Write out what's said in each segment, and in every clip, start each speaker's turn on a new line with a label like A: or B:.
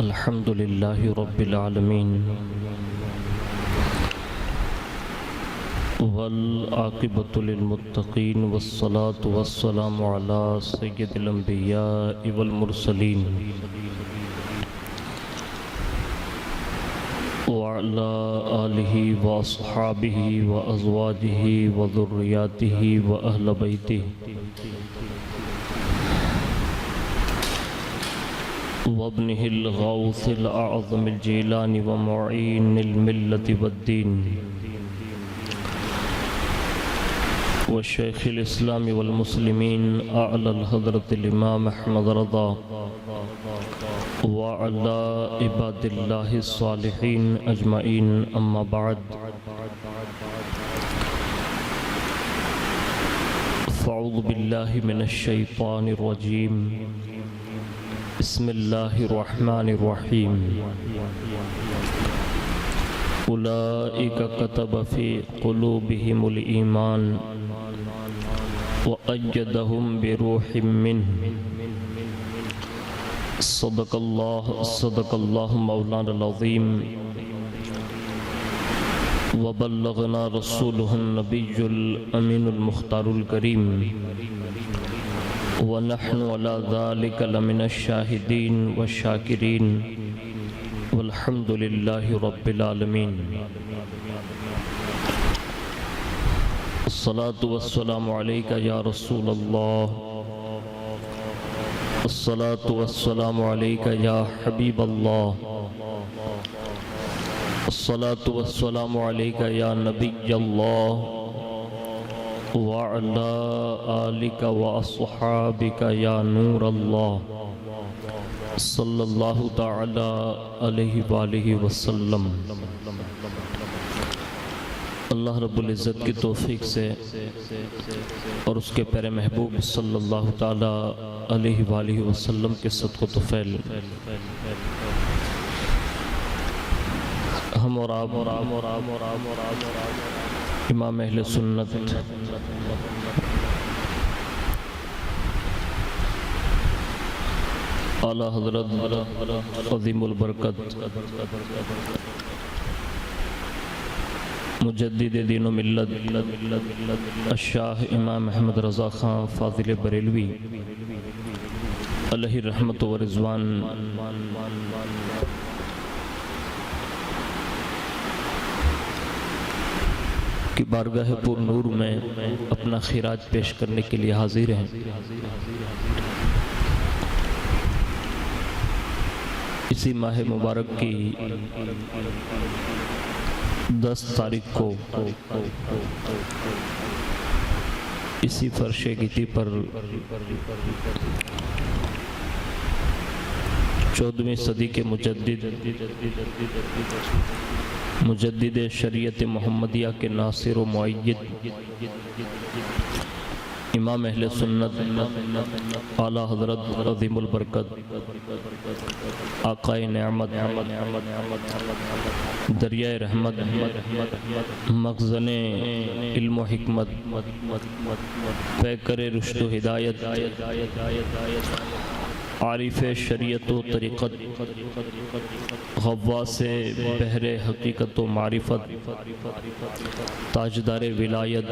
A: الحمد لله رب العالمين والعاقبة للمتقين والصلاة والسلام على سيد الأنبياء والمرسلين وعلى آله وأصحابه وأزواجه وذرياته وأهل بيته وابنه الغوث الأعظم الجيلاني ومعين الملة والدين والشيخ الإسلام والمسلمين أعلى الحضرة الإمام أحمد رضا وعلى عباد الله الصالحين أجمعين أما بعد فأعوذ بالله من الشيطان الرجيم بسم الله الرحمن الرحيم أولئك كتب في قلوبهم الإيمان وأيدهم بروح منه صدق الله مولانا العظيم وبلغنا رسوله النبي الأمين المختار الكريم ونحن على ذلك لمن الشاهدين والشاكرين والحمد لله رب العالمين. الصلاة والسلام عليك يا رسول الله، الصلاة والسلام عليك يا حبيب الله، الصلاة والسلام عليك يا نبي الله وعلى آلك وأصحابك يا نور الله صلی اللہ تعالی علیہ وآلہ وسلم. اللہ رب العزت کی توفیق سے اور اس کے پیارے محبوب صلی اللہ تعالی علیہ وآلہ وسلم کے صدق و طفیل ہم اور آپ امام اہل سنت اعلیٰ حضرت عظیم البرکت مجدد دین و ملت الشاہ امام احمد رضا خان فاضل بریلوی علیہ رحمت و رضوان کی بارگاہ پر نور میں اپنا خراج پیش کرنے کے لیے حاضر ہیں. اسی ماہ مبارک کی 10 تاریخ کو اسی فرش گیتی پر 14ویں صدی کے مجدد شریعت محمدیہ کے ناصر و مؤید امام اہل سنت اعلیٰ حضرت عظیم البرکت آقائے نعمت دریائے رحمت مخزن علم و حکمت پیکر رشد و ہدایت عارف شریعت و طریقت غواص بحر حقیقت و معرفت تاجدار ولایت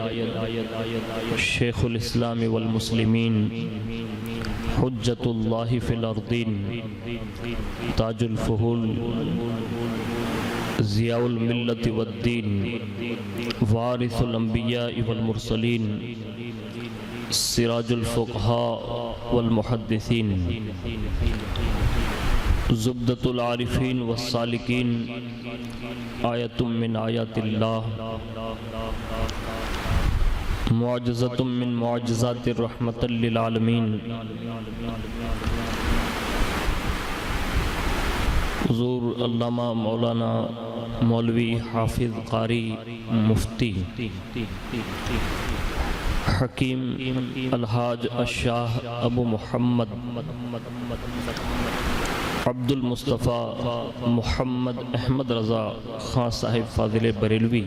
A: شیخ الاسلام والمسلمین حجت اللہ فی الارضین تاج الفہول ضیاء الملت والدین وارث الانبیاء والمرسلین سراج الفقہاء والمحدثین زبدۃ العارفین والسالکین آیت من آیات اللہ معجزۃ من معجزات الرحمت للعالمین. حضور علامہ مولانا مولوی حافظ قاری مفتی حکیم الحاج الشاہ ابو محمد عبد المصطفیٰ محمد احمد رضا خان صاحب فاضل بریلوی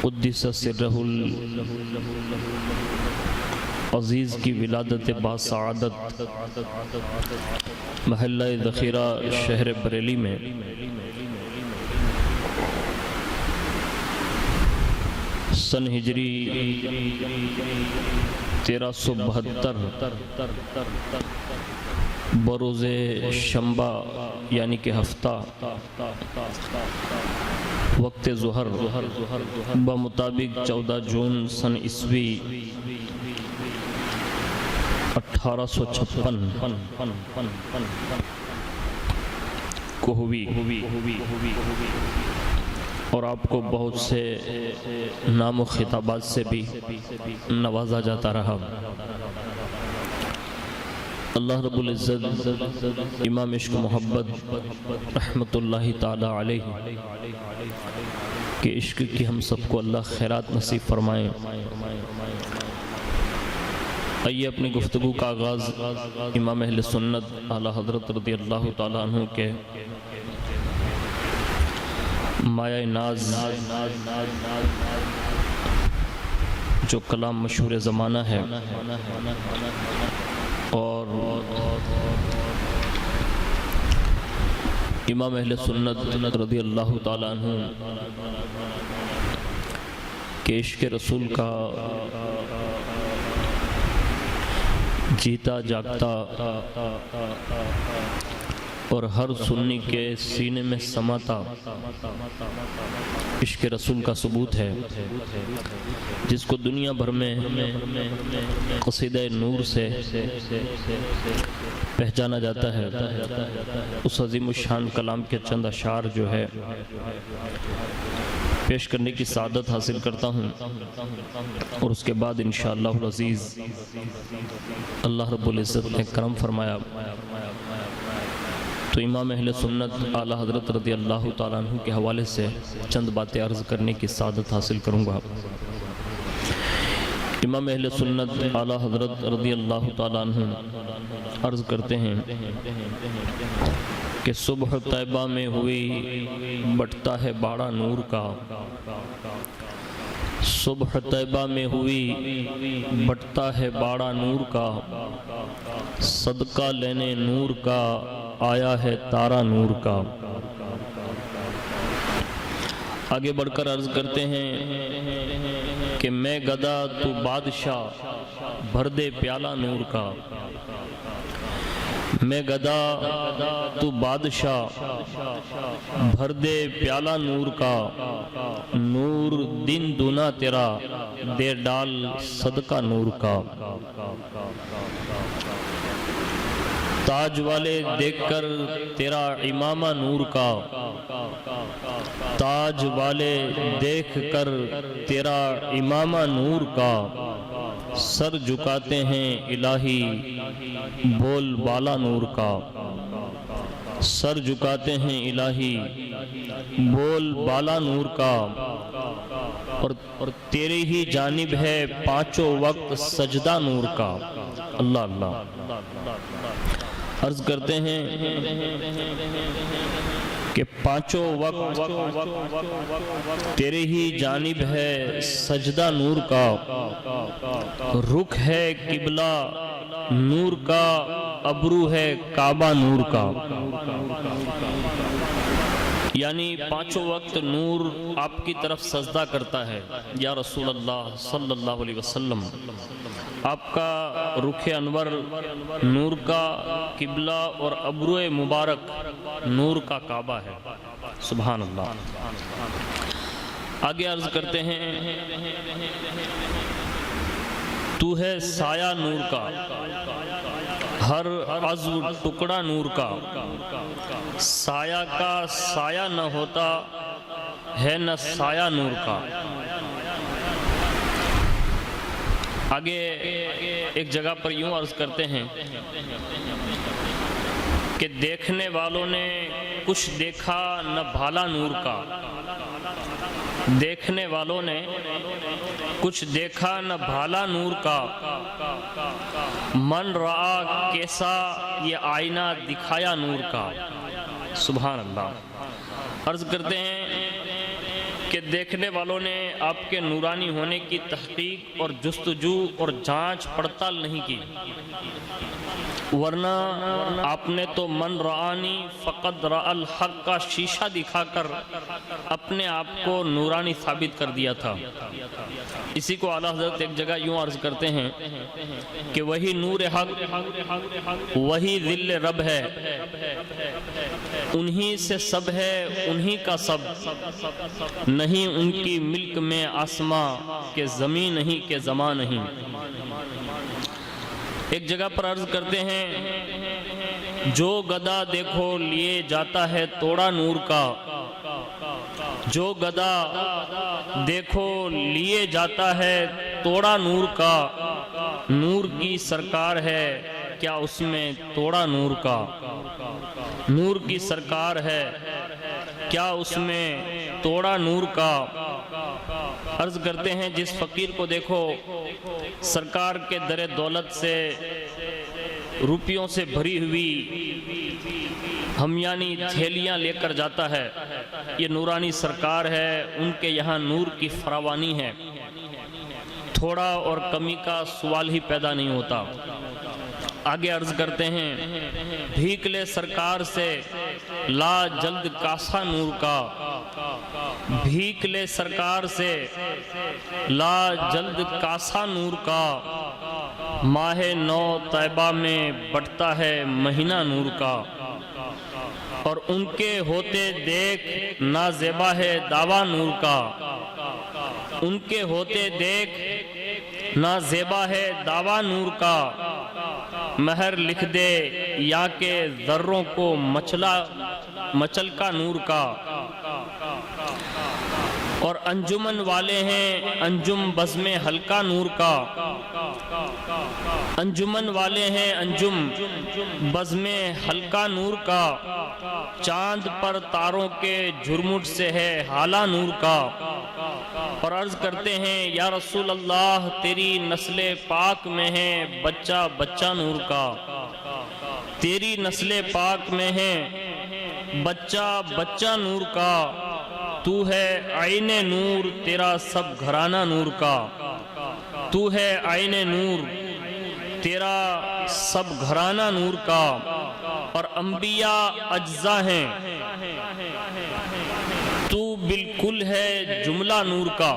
A: قدس سرہ عزیز کی ولادت باسعادت محلہ ذخیرہ شہر بریلی میں سن ہجری 1372 بروز شنبہ یعنی کہ ہفتہ وقت ظہر بمطابق 14 جون سن عیسوی 1856 کو ہوئی اور آپ کو بہت سے نام و خطابات سے بھی نوازا جاتا رہا۔ اللہ رب العزت امام عشق محبت رحمت اللہ تعالی علیہ کہ عشق کی ہم سب کو اللہ خیرات نصیب فرمائیں۔ آئیے اپنی گفتگو کا آغاز امام اہل سنت اعلیٰ حضرت رضی اللہ تعالیٰ عنہ کے مایہ ناز جو کلام مشہور زمانہ ہے اور امام اہل سنت رضی اللہ تعالیٰ عنہ کے عشق رسول کا جیتا جاگتا اور ہر سنی کے سینے میں سماتا عشق رسول کا ثبوت ہے، جس کو دنیا بھر میں قصیدہ نور سے پہچانا جاتا ہے۔ اس عظیم الشان کلام کے چند اشعار جو ہے پیش کرنے کی سعادت حاصل کرتا ہوں، اور اس کے بعد انشاءاللہ العزیز اللہ رب العزت نے کرم فرمایا تو امام اہل سنت اعلیٰ حضرت رضی اللہ تعالیٰ عنہ کے حوالے سے چند باتیں عرض کرنے کی سعادت حاصل کروں گا۔ امام اہل سنت اعلیٰ حضرت رضی اللہ تعالیٰ عنہ عرض کرتے ہیں کہ صبح طیبہ میں ہوئی بٹتا ہے باڑا نور کا، صبح طیبہ میں ہوئی بٹتا ہے باڑا نور کا، صدقہ لینے نور کا آیا ہے تارا نور کا۔ آگے بڑھ کر عرض کرتے ہیں کہ میں گدا تو بادشاہ بھر دے پیالہ نور کا، میں گدا تو بادشاہ بھر دے پیالہ نور کا، نور دن دونا تیرا دے ڈال صدقہ نور کا۔ تاج والے دیکھ کر تیرا امامہ نور کا، تاج والے دیکھ کر تیرا امامہ نور کا، سر جھکاتے ہیں الہی بول بالا نور کا، سر جھکاتے ہیں الہی بول بالا نور کا، اور تیری ہی جانب ہے پانچوں وقت سجدہ نور کا۔ اللہ اللہ عرض کرتے ہیں کہ پانچوں وقت تیرے ہی جانب ہے سجدہ نور کا، رخ ہے قبلہ نور کا، ابرو ہے کعبہ نور کا۔ یعنی پانچوں وقت نور آپ کی طرف سجدہ کرتا ہے یا رسول اللہ صلی اللہ علیہ وسلم۔ آپ کا رخ انور نور کا قبلہ اور ابرو مبارک نور کا کعبہ ہے۔ سبحان اللہ۔ آگے عرض کرتے ہیں تو ہے سایہ نور کا، ہر عضو ٹکڑا نور کا، سایہ کا سایہ نہ ہوتا ہے نہ سایہ نور کا۔ آگے ایک جگہ پر یوں عرض کرتے ہیں کہ دیکھنے والوں نے کچھ دیکھا نہ بھالا نور کا، دیکھنے والوں نے کچھ دیکھا نہ بھالا نور کا، من رعا کیسا یہ آئینہ دکھایا نور کا۔ سبحان اللہ۔ عرض کرتے ہیں کہ دیکھنے والوں نے آپ کے نورانی ہونے کی تحقیق اور جستجو اور جانچ پڑتال نہیں کی، ورنہ آپ نے تو من رآنی فقد رأى الحق کا شیشہ دکھا کر اپنے آپ کو نورانی ثابت کر دیا تھا۔ اسی کو اعلیٰ حضرت ایک جگہ یوں عرض کرتے ہیں کہ وہی نور حق وہی ذل رب ہے، انہی سے سب ہے انہی کا سب، نہیں ان کی ملک میں آسماں کہ زمین نہیں کہ زمان نہیں۔ ایک جگہ پر عرض کرتے ہیں جو گدا دیکھو لیے جاتا ہے توڑا نور کا، جو گدا دیکھو لیے جاتا ہے توڑا نور کا، نور کی سرکار ہے کیا اس میں توڑا نور کا، نور کی سرکار ہے کیا اس میں توڑا نور کا۔ عرض کرتے ہیں جس فقیر کو دیکھو سرکار کے در دولت سے روپیوں سے بھری ہوئی ہمیانی تھیلیاں لے کر جاتا ہے، یہ نورانی سرکار ہے، ان کے یہاں نور کی فراوانی ہے، تھوڑا اور کمی کا سوال ہی پیدا نہیں ہوتا۔ آگے عرض کرتے ہیں بھیک لے سرکار سے لا جلد کاسا نور کا، بھیک لے سرکار سے لا جلد کاسا نور کا، ماہ نو طیبہ میں بٹتا ہے مہینہ نور کا، اور ان کے ہوتے دیکھ نازیبا ہے دعویٰ نور کا، ان کے ہوتے دیکھ نازیبا ہے دعویٰ نور کا، مہر لکھ دے یا کہ ذروں کو مچل کا نور کا، اور انجمن والے ہیں انجم بزم ہلکا نور کا، انجمن والے ہیں انجم بزم ہلکا نور کا، چاند پر تاروں کے جھرمٹ سے ہے حالہ نور کا، اور عرض کرتے ہیں یا رسول اللہ تیری نسل پاک میں ہے بچہ بچہ نور کا، تیری نسل پاک میں ہے بچہ بچہ نور کا، تو ہے عین نور تیرا سب گھرانہ نور کا، تو ہے عین نور تیرا سب گھرانہ نور کا، اور انبیاء اجزا ہیں تو بالکل ہے جملہ نور کا،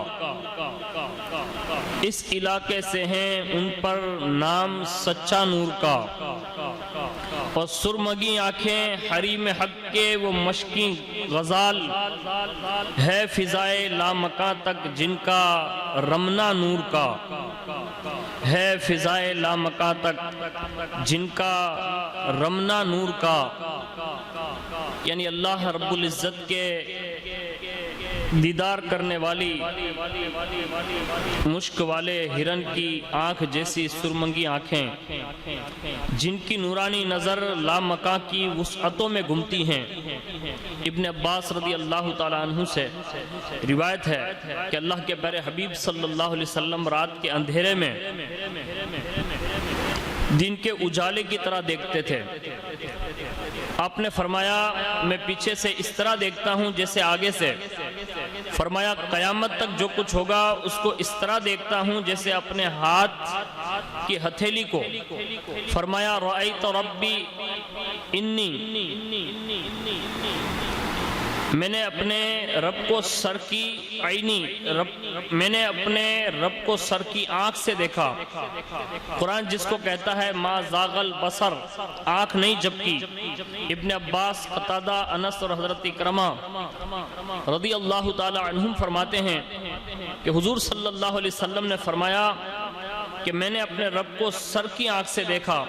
A: اس علاقے سے ہیں ان پر نام سچا نور کا، اور سرمگی آنکھیں حریم حق کے وہ مشکی غزال ہے فضائے لامکاں تک جن کا رمنا نور کا، ہے فضائے لامکاں تک جن کا رمنا نور کا، یعنی اللہ رب العزت کے دیدار کرنے والی مشک والے ہرن کی آنکھ جیسی سرمنگی آنکھیں جن کی نورانی نظر لامکاں کی وسعتوں میں گھومتی ہیں۔ ابن عباس رضی اللہ تعالیٰ عنہ سے روایت ہے کہ اللہ کے پیارے حبیب صلی اللہ علیہ وسلم رات کے اندھیرے میں دن کے اجالے کی طرح دیکھتے تھے۔ آپ نے فرمایا میں پیچھے سے اس طرح دیکھتا ہوں جیسے آگے سے، فرمایا قیامت تک جو کچھ ہوگا اس کو اس طرح دیکھتا ہوں جیسے اپنے ہاتھ کی ہتھیلی کو، فرمایا رأیت ربی انی، میں نے اپنے رب کو سر کی عینی، میں نے اپنے رب کو سر کی آنکھ سے دیکھا۔ قرآن جس کو کہتا ہے ما زاغ البصر، آنکھ نہیں جھپکی۔ ابن عباس، قتادہ، انس اور حضرت اکرمہ رضی اللہ تعالی عنہم فرماتے ہیں کہ حضور صلی اللہ علیہ وسلم نے فرمایا کہ میں نے اپنے رب کو سر کی آنکھ سے دیکھا۔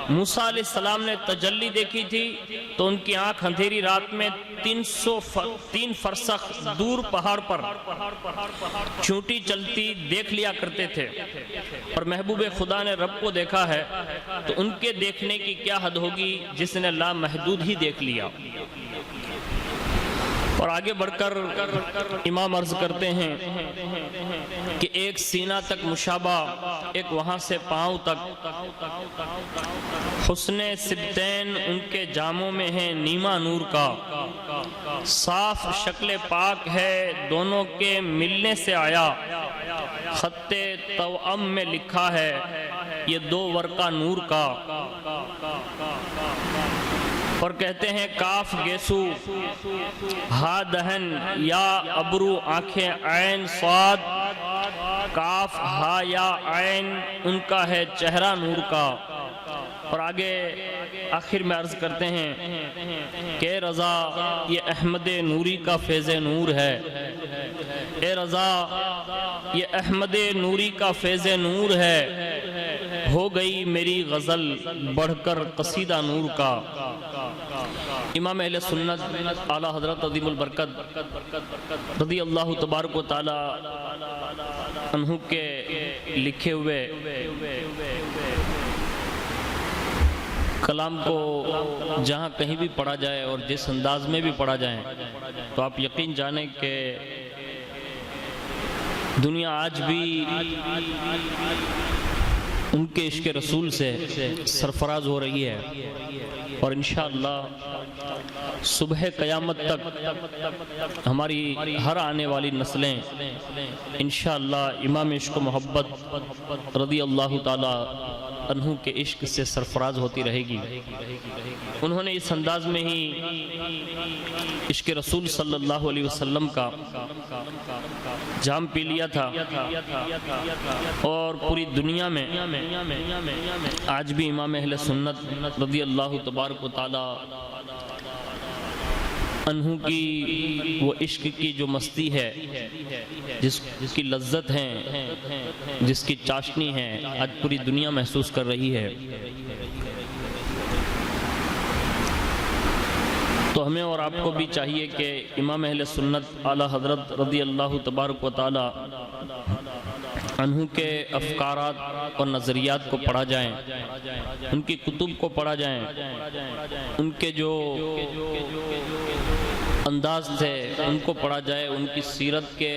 A: موسیٰ علیہ السلام نے تجلی دیکھی تھی تو ان کی آنکھ اندھیری رات میں 3 فرسخ دور پہاڑ پر چونٹی چلتی دیکھ لیا کرتے تھے، اور محبوب خدا نے رب کو دیکھا ہے تو ان کے دیکھنے کی کیا حد ہوگی جس نے لامحدود ہی دیکھ لیا۔ اور آگے بڑھ کر امام عرض کرتے ہیں کہ ایک سینہ تک مشابہ، ایک وہاں سے پاؤں تک، حسن سبتین ان کے جاموں میں ہے نیما نور کا، صاف شکل پاک ہے دونوں کے ملنے سے آیا، خط توأم میں لکھا ہے یہ دو ورقہ نور کا۔ اور کہتے ہیں کاف گیسو ہا دہن یا ابرو آنکھیں عین صاد، کاف ہا یا عین ان کا ہے چہرہ نور کا۔ اور آگے آخر میں عرض کرتے ہیں کہ اے رضا یہ احمد نوری کا فیض نور ہے، اے رضا یہ احمد نوری کا فیض نور ہے، ہو گئی میری غزل بڑھ کر قصیدہ نور کا۔ امام اہل سنت اعلیٰ حضرت عظیم البرکت رضی اللہ تبارک و تعالی عنہ کے لکھے ہوئے کلام کو جہاں کہیں بھی پڑھا جائے اور جس انداز میں بھی پڑھا جائے تو آپ یقین جانیں کہ دنیا آج بھی ان کے عشق رسول سے سرفراز ہو رہی ہے، اور انشاءاللہ صبح قیامت تک ہماری ہر آنے والی نسلیں انشاءاللہ امام عشق و محبت رضی اللہ تعالی عنہ کے عشق سے سرفراز ہوتی رہے گی۔ انہوں نے اس انداز میں ہی عشق رسول صلی اللہ علیہ وسلم کا جام پی لیا تھا، اور پوری دنیا میں آج بھی امام اہل سنت رضی اللہ تبارک و تعالی عنہ کی وہ عشق کی جو مستی ہے، جس کی لذت ہے، جس کی چاشنی ہے، آج پوری دنیا محسوس کر رہی ہے۔ تو ہمیں اور آپ کو بھی چاہیے کہ امام اہل سنت اعلیٰ حضرت رضی اللہ تبارک و تعالی عنہ کے افکارات اور نظریات کو پڑھا جائیں، ان کی کتب کو پڑھا جائیں، ان کے جو انداز تھے ان کو پڑھا جائے، ان کی سیرت کے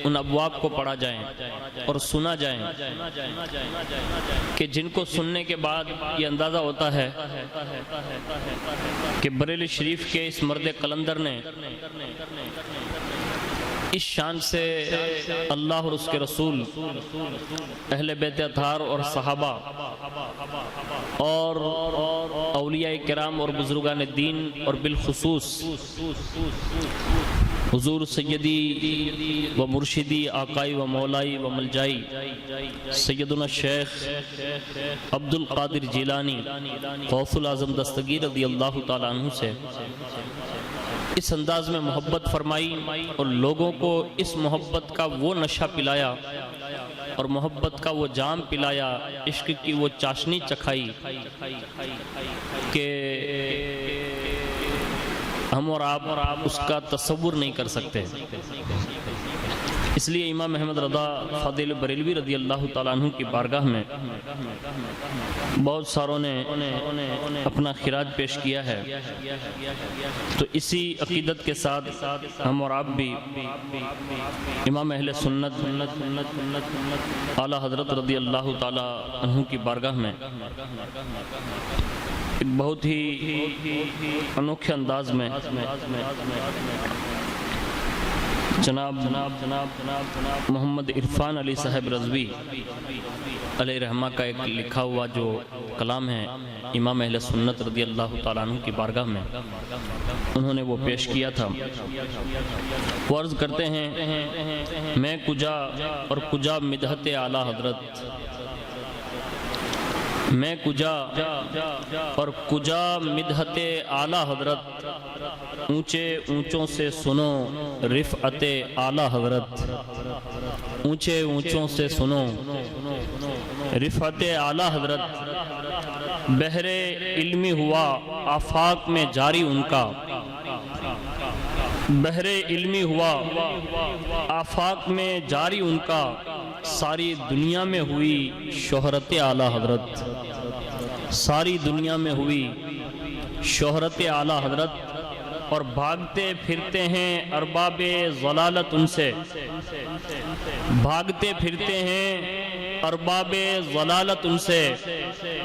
A: ان ابواب کو پڑھا جائیں اور سنا جائیں، کہ جن کو سننے کے بعد یہ اندازہ ہوتا ہے کہ بریلی شریف کے اس مرد قلندر نے اس شان سے اللہ اور اس کے رسول، اہل بیت اطہار اور صحابہ اور اولیاء کرام اور بزرگان دین، اور بالخصوص حضور سیدی و مرشدی آقائی و مولائی و ملجائی سیدنا شیخ عبد القادر جیلانی غوث العظم دستگیر رضی اللہ تعالیٰ عنہ سے اس انداز میں محبت فرمائی، اور لوگوں کو اس محبت کا وہ نشہ پلایا اور محبت کا وہ جام پلایا، عشق کی وہ چاشنی چکھائی کہ ہم اور آپ اس کا تصور نہیں کر سکتے۔ اس لیے امام احمد رضا فاضل بریلوی رضی اللہ تعالیٰ عنہ کی بارگاہ میں بہت ساروں نے اپنا خراج پیش کیا ہے، تو اسی عقیدت کے ساتھ ہم اور آپ بھی امام اہل سنت اعلیٰ حضرت رضی اللہ تعالیٰ عنہ کی بارگاہ میں ایک بہت ہی انوکھے انداز میں جناب محمد عرفان علی صاحب رضوی علیہ رحمہ کا ایک لکھا ہوا جو کلام ہے امام اہل سنت رضی اللہ تعالیٰ عنہ کی بارگاہ میں انہوں نے وہ پیش کیا تھا۔ وہ عرض کرتے ہیں میں کجا اور کجا مدحت اعلیٰ حضرت، میں کجا اور کجا مدحت اعلیٰ حضرت، اونچے اونچوں سے سنو رفعت اعلیٰ حضرت، اونچے اونچوں سے سنو رفعت اعلیٰ حضرت، بحر علمی ہوا آفاق میں جاری ان کا، بحر علمی ہوا آفاق میں جاری ان کا، ساری دنیا میں ہوئی شہرت اعلیٰ حضرت، ساری دنیا میں ہوئی شہرت اعلیٰ حضرت، اور بھاگتے پھرتے ہیں ارباب ضلالت ان سے، بھاگتے پھرتے ہیں ارباب ضلالت ان سے،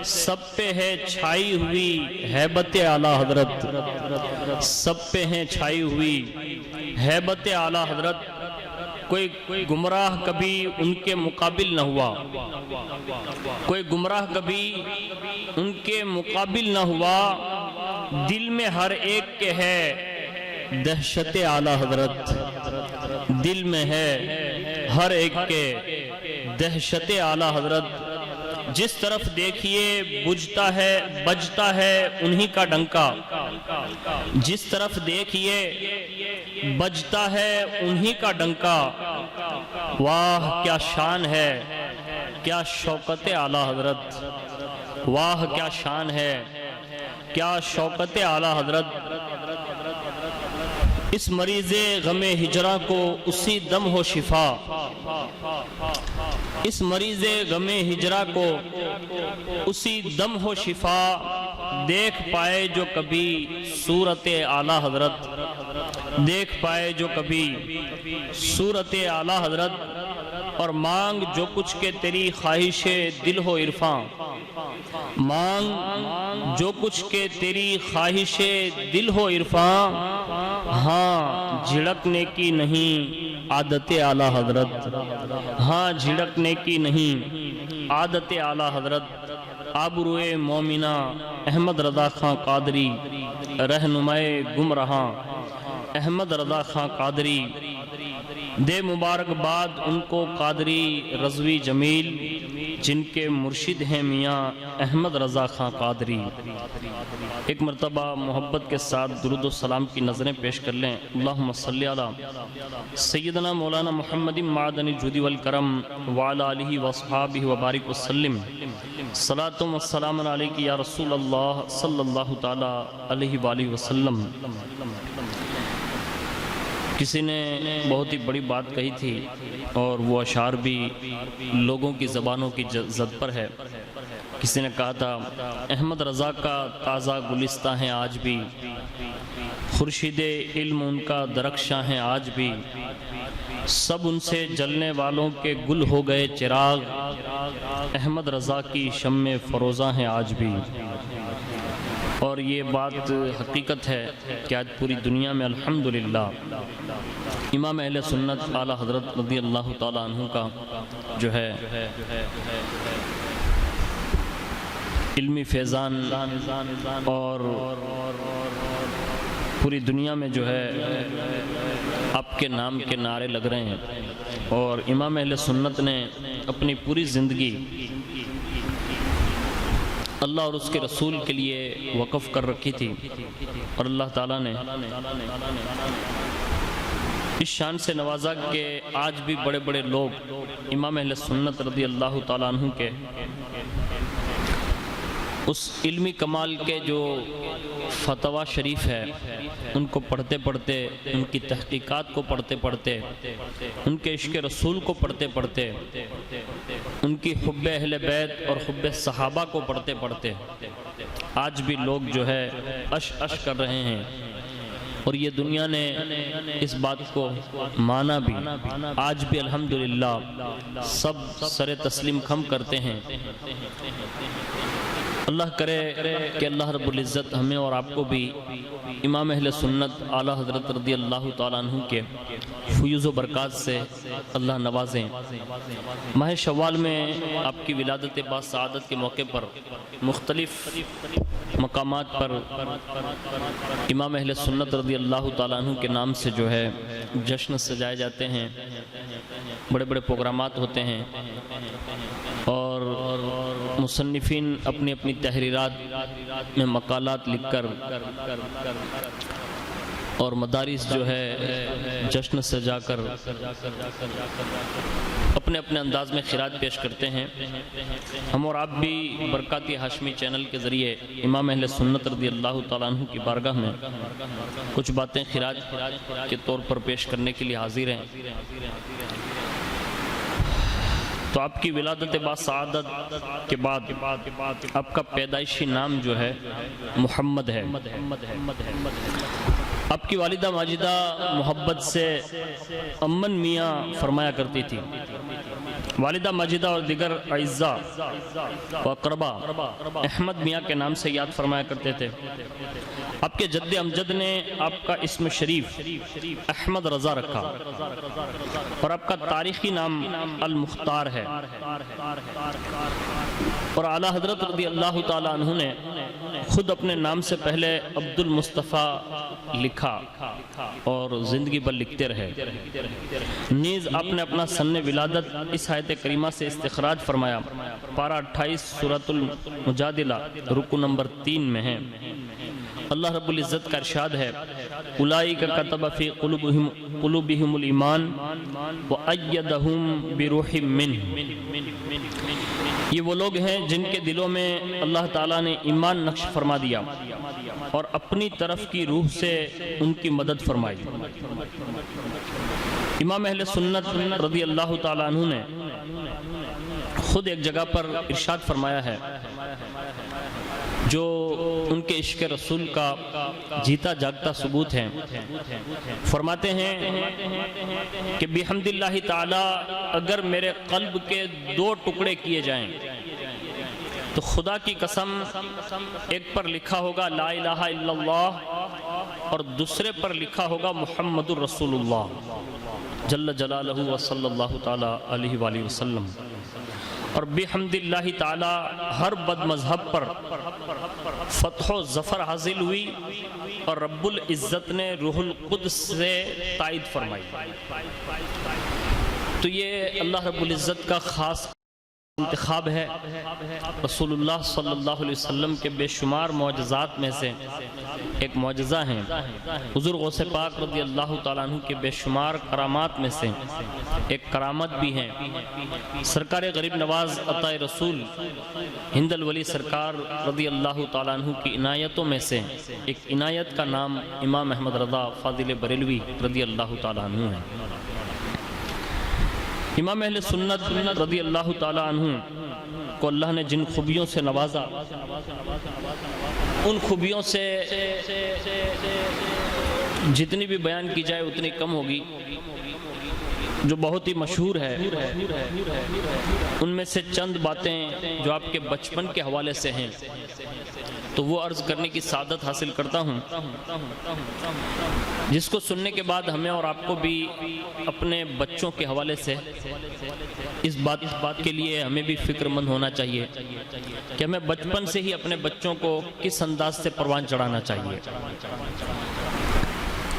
A: سب پہ ہے چھائی ہوئی ہیبت اعلیٰ حضرت، سب پہ ہے چھائی ہوئی ہیبت اعلیٰ حضرت۔ کوئی گمراہ کبھی ان کے مقابل نہ ہوا، کوئی گمراہ کبھی ان کے مقابل نہ ہوا، دل میں ہر ایک کے ہے دہشت اعلیٰ حضرت، دل میں ہے ہر ایک کے دہشت اعلیٰ حضرت۔ جس طرف دیکھیے بجھتا ہے بجتا ہے انہی کا ڈنکا، جس طرف دیکھیے بجتا ہے انہی کا ڈنکا، واہ کیا شان ہے کیا شوکت اعلیٰ حضرت، واہ کیا شان ہے کیا شوکت اعلیٰ حضرت۔ اس مریض غم ہجراں کو اسی دم ہو شفا، اس مریض غم ہجراں کو اسی دم ہو شفا، دیکھ پائے جو کبھی صورت اعلیٰ حضرت، دیکھ پائے جو کبھی صورت اعلیٰ حضرت، اور مانگ جو کچھ کے تیری خواہش دل ہو عرفاں، مانگ جو کچھ کے تیری خواہش دل ہو عرفاں، ہاں جھڑکنے کی نہیں عادت اعلیٰ حضرت، ہاں جھڑکنے کی نہیں عادت اعلیٰ حضرت۔ آبروئے مومنہ احمد رضا خان قادری، رہنمائے گمراہاں احمد رضا خان قادری، دے مبارکباد ان کو قادری رضوی جمیل جن کے مرشد ہیں میاں احمد رضا خان قادری۔ ایک مرتبہ محبت کے ساتھ درود و سلام کی نظریں پیش کر لیں۔ اللہم صلی علی سیدنا مولانا محمد معدن الجود والکرم وعلی آلہ واصحابہ وبارک وسلم، صلاۃ و سلام علیک یا رسول اللہ صلی اللہ تعالی علیہ وآلہ وسلم۔ کسی نے بہت ہی بڑی بات کہی تھی اور وہ اشعار بھی لوگوں کی زبانوں کی زد پر ہے۔ کسی نے کہا تھا احمد رضا کا تازہ گلستہ ہیں آج بھی، خورشید علم ان کا درخشاں ہیں آج بھی، سب ان سے جلنے والوں کے گل ہو گئے چراغ، احمد رضا کی شمع فروزاں ہیں آج بھی۔ اور یہ بات حقیقت ہے کہ آج پوری دنیا میں الحمدللہ امام اہل سنت اعلیٰ حضرت رضی اللہ تعالیٰ عنہ کا جو ہے علمی فیضان اور پوری دنیا میں جو ہے آپ کے نام کے نعرے لگ رہے ہیں، اور امام اہل سنت نے اپنی پوری زندگی اللہ اور اس کے رسول کے لیے وقف کر رکھی تھی، اور اللہ تعالیٰ نے اس شان سے نوازا کہ آج بھی بڑے بڑے لوگ امام اہل سنت رضی اللہ تعالیٰ عنہ کے اس علمی کمال کے جو فتویٰ شریف ہے ان کو پڑھتے پڑھتے، ان کی تحقیقات کو پڑھتے پڑھتے، ان کے عشق رسول کو پڑھتے پڑھتے، ان کی حب اہل بیت اور حب صحابہ کو پڑھتے پڑھتے آج بھی لوگ جو ہے عش کر رہے ہیں، اور یہ دنیا نے اس بات کو مانا بھی، آج بھی الحمدللہ سب سر تسلیم خم کرتے ہیں۔ اللہ کرے کہ اللہ رب العزت ہمیں اور آپ کو بھی امام اہل سنت اعلیٰ حضرت رضی اللہ تعالیٰ عنہ کے فیوز و برکات سے اللہ نوازیں۔ ماہ شوال میں آپ کی ولادت باسعادت کے موقع پر مختلف مقامات پر امام اہل سنت رضی اللہ تعالیٰ عنہ کے نام سے جو ہے جشن سجائے جاتے ہیں، بڑے بڑے پروگرامات ہوتے ہیں، اور مصنفین اپنی اپنی تحریرات میں مقالات لکھ کر اور مدارس جو ہے جشن سجا کر اپنے اپنے انداز میں خراج پیش کرتے ہیں۔ ہم اور آپ بھی برکاتی ہاشمی چینل کے ذریعے امام اہل سنت رضی اللہ تعالیٰ عنہ کی بارگاہ میں کچھ باتیں خراج کے طور پر پیش کرنے کے لیے حاضر ہیں۔ تو آپ کی ولادت باسعادت کے بعد آپ کا پیدائشی نام جو ہے محمد ہے۔ آپ کی والدہ ماجدہ محبت سے امن میاں فرمایا کرتی تھی۔ والدہ ماجدہ اور دیگر اعزاء و اقربا احمد میاں کے نام سے یاد فرمایا کرتے تھے۔ آپ کے جد امجد نے آپ کا اسم شریف احمد رضا رکھا اور آپ کا تاریخی نام المختار ہے، اور اعلیٰ حضرت رضی اللہ تعالی عنہ نے خود اپنے نام سے پہلے عبد المصطفیٰ لکھا اور زندگی بھر لکھتے رہے۔ نیز آپ نے اپنا سن ولادت اس آیت کریمہ سے استخراج فرمایا، پارہ 28 سورۃ المجادلہ رکو نمبر 3 میں ہے۔ اللہ رب العزت کا ارشاد ہے، اولئک کتب فی قلوبہم الایمان وأیدہم بروح منہ۔ یہ وہ لوگ ہیں جن کے دلوں میں اللہ تعالیٰ نے ایمان نقش فرما دیا اور اپنی طرف کی روح سے ان کی مدد فرمائی۔ امام اہل سنت رضی اللہ تعالیٰ عنہ نے خود ایک جگہ پر ارشاد فرمایا ہے، جو ان کے عشق رسول کا جیتا جاگتا ثبوت ہے، فرماتے ہیں کہ بحمد اللہ تعالی اگر میرے قلب کے 2 ٹکڑے کیے جائیں تو خدا کی قسم ایک پر لکھا ہوگا لا الہ الا اللہ اور دوسرے پر لکھا ہوگا محمد الرسول اللہ جل جلالہ و صلی اللہ تعالی علیہ وآلہ وسلم۔ اور بحمد اللہ تعالی ہر بد مذہب پر فتح و ظفر حاصل ہوئی اور رب العزت نے روح القدس سے تائید فرمائی۔ تو یہ اللہ رب العزت کا خاص انتخاب ہے۔ رسول اللہ صلی اللہ علیہ وسلم کے بے شمار معجزات میں سے ایک معجزہ ہیں، حضور غوث پاک رضی اللہ تعالیٰ عنہ کے بے شمار کرامات میں سے ایک کرامت بھی ہیں۔ سرکار غریب نواز عطا رسول ہند الولی سرکار رضی اللہ تعالیٰ عنہ کی عنایتوں میں سے ایک عنایت کا نام امام احمد رضا فاضل بریلوی رضی اللہ تعالیٰ عنہ ہے۔ امام اہل سنت رضی اللہ تعالیٰ عنہ کو اللہ نے جن خوبیوں سے نوازا، ان خوبیوں سے جتنی بھی بیان کی جائے اتنی کم ہوگی۔ جو بہت ہی مشہور ہے ان میں سے چند باتیں جو آپ کے بچپن کے حوالے سے ہیں تو وہ عرض کرنے کی سعادت حاصل کرتا ہوں، جس کو سننے کے بعد ہمیں اور آپ کو بھی اپنے بچوں کے حوالے سے اس بات کے لیے ہمیں بھی فکر مند ہونا چاہیے کہ ہمیں بچپن سے ہی اپنے بچوں کو کس انداز سے پروان چڑھانا چاہیے۔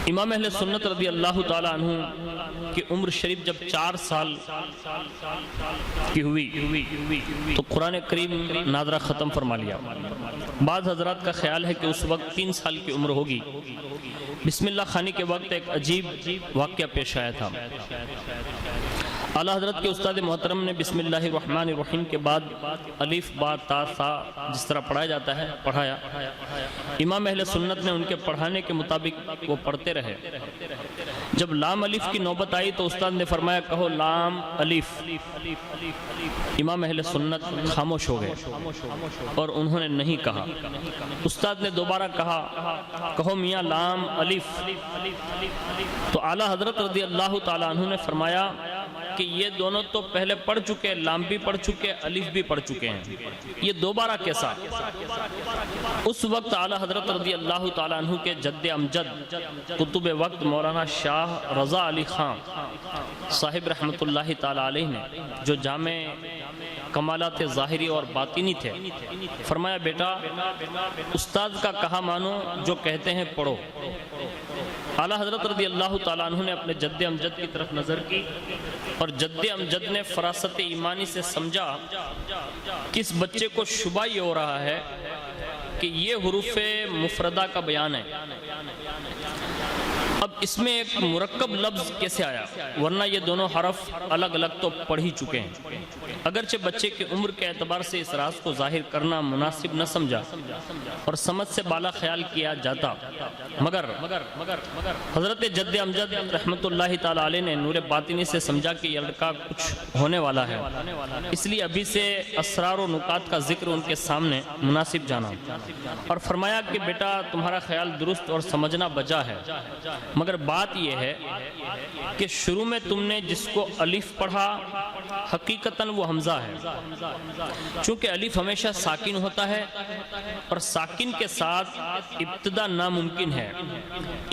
A: امام اہل سنت رضی اللہ تعالیٰ عنہ کی عمر شریف جب 4 سال کی ہوئی تو قرآن کریم نادرہ ختم فرما لیا۔ بعض حضرات کا خیال ہے کہ اس وقت 3 سال کی عمر ہوگی۔ بسم اللہ خوانی کے وقت ایک عجیب واقعہ پیش آیا تھا۔ اعلیٰ حضرت کے استاد محترم نے بسم اللہ الرحمن الرحیم کے بعد الف با تا ثا جس طرح پڑھایا جاتا ہے پڑھایا۔ امام اہل سنت نے ان کے پڑھانے کے مطابق وہ پڑھتے رہے۔ جب لام الف کی نوبت آئی تو استاد نے فرمایا کہو لام الف۔ امام اہل سنت خاموش ہو گئے اور انہوں نے نہیں کہا۔ استاد نے دوبارہ کہا کہو میاں لام الف۔ تو اعلیٰ حضرت رضی اللہ تعالیٰ عنہ نے فرمایا کہ یہ دونوں تو پہلے پڑھ چکے، لام بھی پڑھ چکے، الف بھی پڑھ چکے ہیں، یہ دوبارہ کیسا؟ اس وقت اعلیٰ حضرت رضی اللہ تعالیٰ عنہ کے جد امجد قطب وقت مولانا شاہ رضا علی خان صاحب رحمت اللہ تعالیٰ علیہ نے جو جامع کمالات ظاہری اور باطنی تھے، فرمایا بیٹا استاد کا کہا مانو، جو کہتے ہیں پڑھو۔ اعلیٰ حضرت رضی اللہ تعالیٰ عنہ نے اپنے جد امجد کی طرف نظر کی اور جد امجد نے فراست ایمانی سے سمجھا کہ اس بچے کو شبہ یہ ہو رہا ہے کہ یہ حروف مفردہ کا بیان ہے۔ اب اس میں ایک مرکب لفظ کیسے آیا؟ ورنہ یہ دونوں حرف الگ الگ تو پڑھ ہی چکے ہیں۔ اگرچہ بچے کی عمر کے اعتبار سے اس راز کو ظاہر کرنا مناسب نہ سمجھا اور سمجھ سے بالا خیال کیا جاتا، مگر حضرت جد امجد رحمت اللہ تعالی علیہ نے نور باطنی سے سمجھا کہ یہ لڑکا کچھ ہونے والا ہے، اس لیے ابھی سے اسرار و نکات کا ذکر ان کے سامنے مناسب جانا اور فرمایا کہ بیٹا تمہارا خیال درست اور سمجھنا بجا ہے، مگر بات یہ ہے کہ شروع میں تم نے جس کو الف پڑھا حقیقتاً وہ حمزہ ہے، چونکہ الف ہمیشہ ساکن ہوتا ہے اور ساکن کے ساتھ ابتدا ناممکن ہے،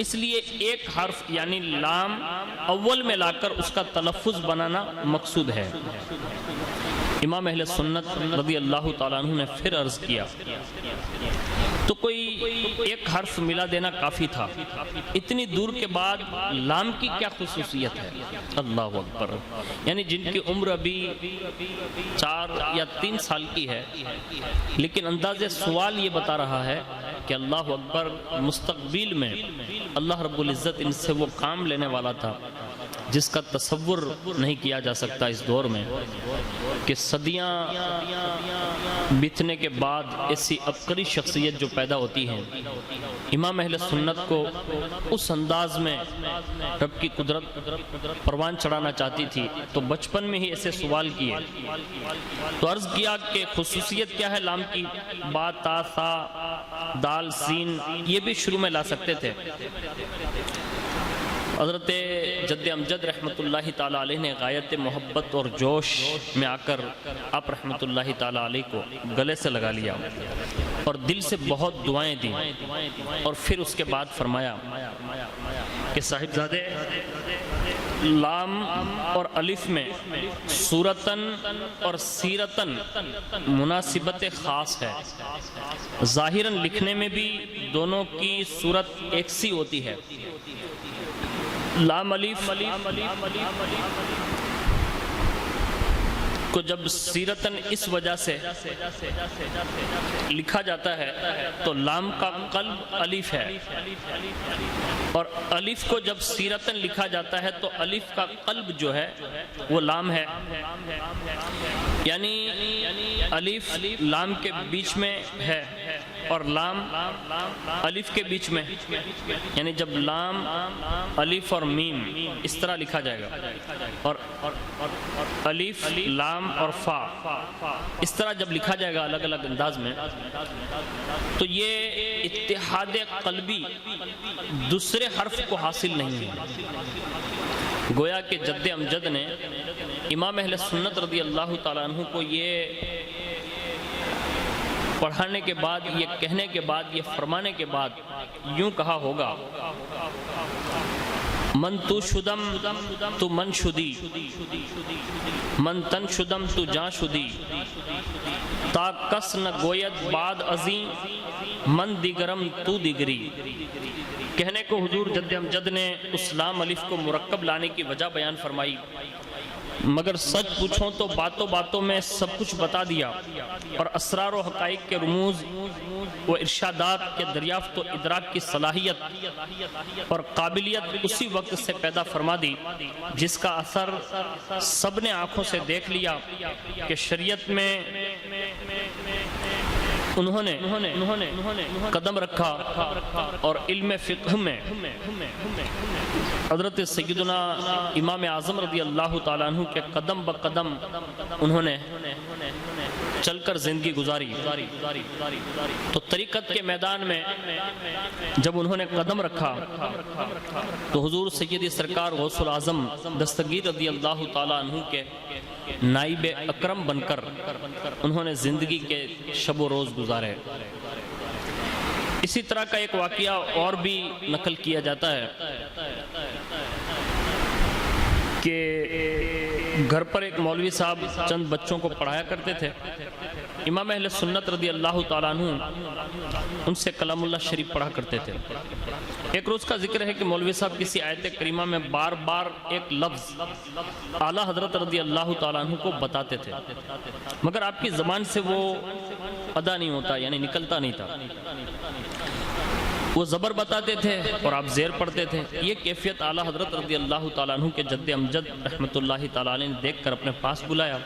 A: اس لیے ایک حرف یعنی لام اول میں لا کر اس کا تلفظ بنانا مقصود ہے۔ امام اہل سنت رضی اللہ تعالیٰ عنہ نے پھر عرض کیا تو کوئی ایک حرف ملا دینا کافی تھا، اتنی دور کے بعد لام کی کیا خصوصیت ہے؟ اللہ اکبر، یعنی جن کی عمر ابھی 4 یا 3 سال کی ہے، لیکن انداز سوال یہ بتا رہا ہے کہ اللہ اکبر، مستقبل میں اللہ رب العزت ان سے وہ کام لینے والا تھا جس کا تصور نہیں کیا جا سکتا اس دور میں، کہ صدیاں بیتنے کے بعد ایسی عبقری شخصیت جو پیدا ہوتی ہے۔ امام اہل سنت کو اس انداز میں رب کی قدرت پروان چڑھانا چاہتی تھی تو بچپن میں ہی ایسے سوال کیے، تو عرض کیا کہ خصوصیت کیا ہے لام کی؟ با، تا، سا، دال، سین یہ بھی شروع میں لا سکتے تھے۔ حضرت جد امجد رحمت اللہ تعالیٰ علیہ نے غایت محبت اور جوش میں آ کر آپ رحمت اللہ تعالیٰ علیہ کو گلے سے لگا لیا اور دل سے بہت دعائیں دیں، اور پھر اس کے بعد فرمایا کہ صاحبزادے لام اور الف میں صورتاً اور سیرتاً مناسبت خاص ہے، ظاہراً لکھنے میں بھی دونوں کی صورت ایک سی ہوتی ہے۔ لام الف کو جب سیرتاً اس وجہ سے لکھا جاتا ہے تو لام کا قلب الف ہے، اور الف کو جب سیرتاً لکھا جاتا ہے تو الف کا قلب جو ہے وہ لام ہے، یعنی الف لام کے بیچ میں ہے اور لام الف کے بیچ میں، یعنی جب لام الف اور میم اس طرح لکھا جائے گا اور الف لام اور فا اس طرح جب لکھا جائے گا الگ الگ انداز میں، تو یہ اتحاد قلبی دوسرے حرف کو حاصل نہیں ہے۔ گویا کہ جد امجد نے امام اہل سنت رضی اللہ تعالیٰ عنہ کو یہ پڑھانے کے بعد، یہ کہنے کے بعد، یہ فرمانے کے بعد یوں کہا ہوگا، من تو شدم تو من شدی، من تن شدم تو جان شدی، تا کس نہ گوید بعد ازیں، من دیگرم تو دیگری۔ کہنے کو حضور جد امجد نے اس لام الف کو مرکب لانے کی وجہ بیان فرمائی، مگر سچ پوچھوں تو باتوں باتوں میں سب کچھ بتا دیا، اور اسرار و حقائق کے رموز و ارشادات کے دریافت و ادراک کی صلاحیت اور قابلیت اسی وقت سے پیدا فرما دی جس کا اثر سب نے آنکھوں سے دیکھ لیا کہ شریعت میں انہوں نے قدم رکھا اور علم فقہ میں حضرت سیدنا امام اعظم رضی اللہ تعالیٰ عنہ کے قدم بقدم انہوں نے چل کر زندگی گزاری۔ تو طریقت کے میدان میں جب انہوں نے قدم رکھا تو حضور سیدی سرکار غوث العظم دستگیر رضی اللہ تعالیٰ عنہ کے نائب اکرم بن کر انہوں نے زندگی کے شب و روز گزارے۔ اسی طرح کا ایک واقعہ اور بھی نقل کیا جاتا ہے کہ گھر پر ایک مولوی صاحب چند بچوں کو پڑھایا کرتے تھے۔ امام اہل سنت رضی اللہ تعالیٰ عنہ ان سے کلام اللہ شریف پڑھا کرتے تھے۔ ایک روز کا ذکر ہے کہ مولوی صاحب کسی آیت کریمہ میں بار بار ایک لفظ اعلیٰ حضرت رضی اللہ تعالیٰ عنہ کو بتاتے تھے، مگر آپ کی زبان سے وہ ادا نہیں ہوتا، یعنی نکلتا نہیں تھا۔ وہ زبر بتاتے تھے اور آپ زیر پڑھتے تھے۔ یہ کیفیت اعلیٰ حضرت رضی اللہ تعالیٰ عنہ کے جد امجد رحمۃ اللہ تعالیٰ علیہ نے دیکھ کر اپنے پاس بلایا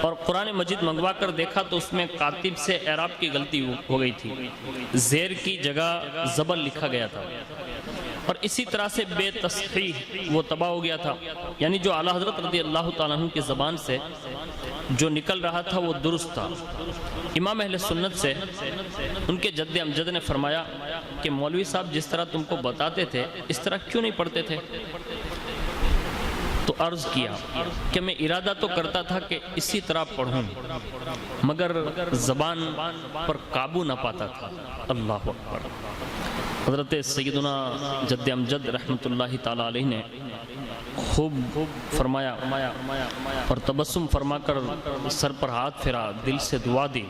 A: اور قرآن مجید منگوا کر دیکھا تو اس میں کاتب سے اعراب کی غلطی ہو گئی تھی، زیر کی جگہ زبر لکھا گیا تھا، اور اسی طرح سے بے تصحیح وہ تباہ ہو گیا تھا، یعنی جو اعلیٰ حضرت رضی اللہ تعالیٰ عنہ کی زبان سے جو نکل رہا تھا وہ درست تھا۔ امام اہل سنت سے ان کے جد امجد نے فرمایا کہ مولوی صاحب جس طرح تم کو بتاتے تھے اس طرح کیوں نہیں پڑھتے تھے؟ تو عرض کیا کہ میں ارادہ تو کرتا تھا کہ اسی طرح پڑھوں مگر زبان پر قابو نہ پاتا تھا۔ اللہ اکبر۔ حضرت سیدنا جد امجد رحمۃ اللہ تعالیٰ علیہ نے خوب فرمایا اور تبسم فرما کر سر پر ہاتھ پھیرا، دل سے دعا دی،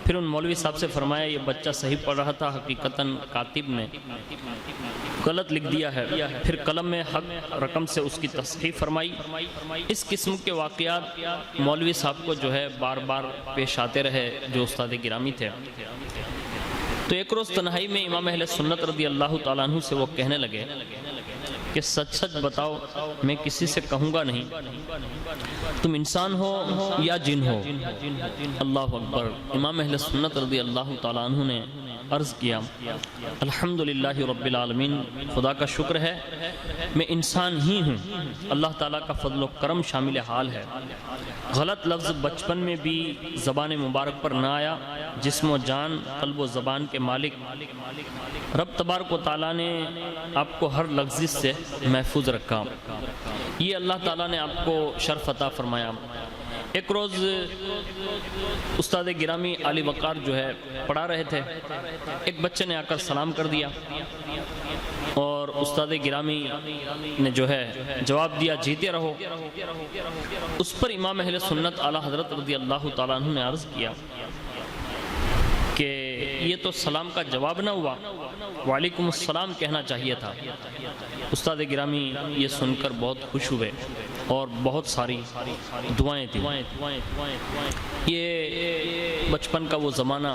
A: پھر ان مولوی صاحب سے فرمایا یہ بچہ صحیح پڑھ رہا تھا، حقیقتاً کاتب نے غلط لکھ دیا ہے۔ پھر قلم میں حق رقم سے اس کی تصحیح فرمائی۔ اس قسم کے واقعات مولوی صاحب کو جو ہے بار بار پیش آتے رہے جو استاد گرامی تھے۔ تو ایک روز تنہائی میں امام اہل سنت رضی اللہ تعالیٰ عنہ سے وہ کہنے لگے کہ سچ سچ بتاؤ، میں کسی سے کہوں گا نہیں، تم انسان ہو یا جن ہو؟ اللہ اکبر۔ امام اہل سنت رضی اللہ تعالیٰ عنہ نے عرض کیا الحمدللہ رب العالمین، خدا کا شکر ہے میں انسان ہی ہوں، اللہ تعالیٰ کا فضل و کرم شامل حال ہے۔ غلط لفظ بچپن میں بھی زبان مبارک پر نہ آیا، جسم و جان قلب و زبان کے مالک رب تبارک و تعالیٰ نے آپ کو ہر لفظ سے محفوظ رکھا، یہ اللہ تعالیٰ نے آپ کو شرف عطا فرمایا۔ ایک روز استاد گرامی علی وقار جو ہے پڑھا رہے تھے، ایک بچے نے آ کر سلام کر دیا اور استاد گرامی نے جو ہے جواب دیا جیتے رہو۔ اس پر امام اہل سنت اعلیٰ حضرت رضی اللہ تعالیٰ عنہ نے عرض کیا کہ یہ تو سلام کا جواب نہ ہوا، وعلیکم السلام کہنا چاہیے تھا۔ استاد گرامی یہ سن کر بہت خوش ہوئے اور بہت ساری دعائیں تھیں۔ یہ بچپن کا وہ زمانہ،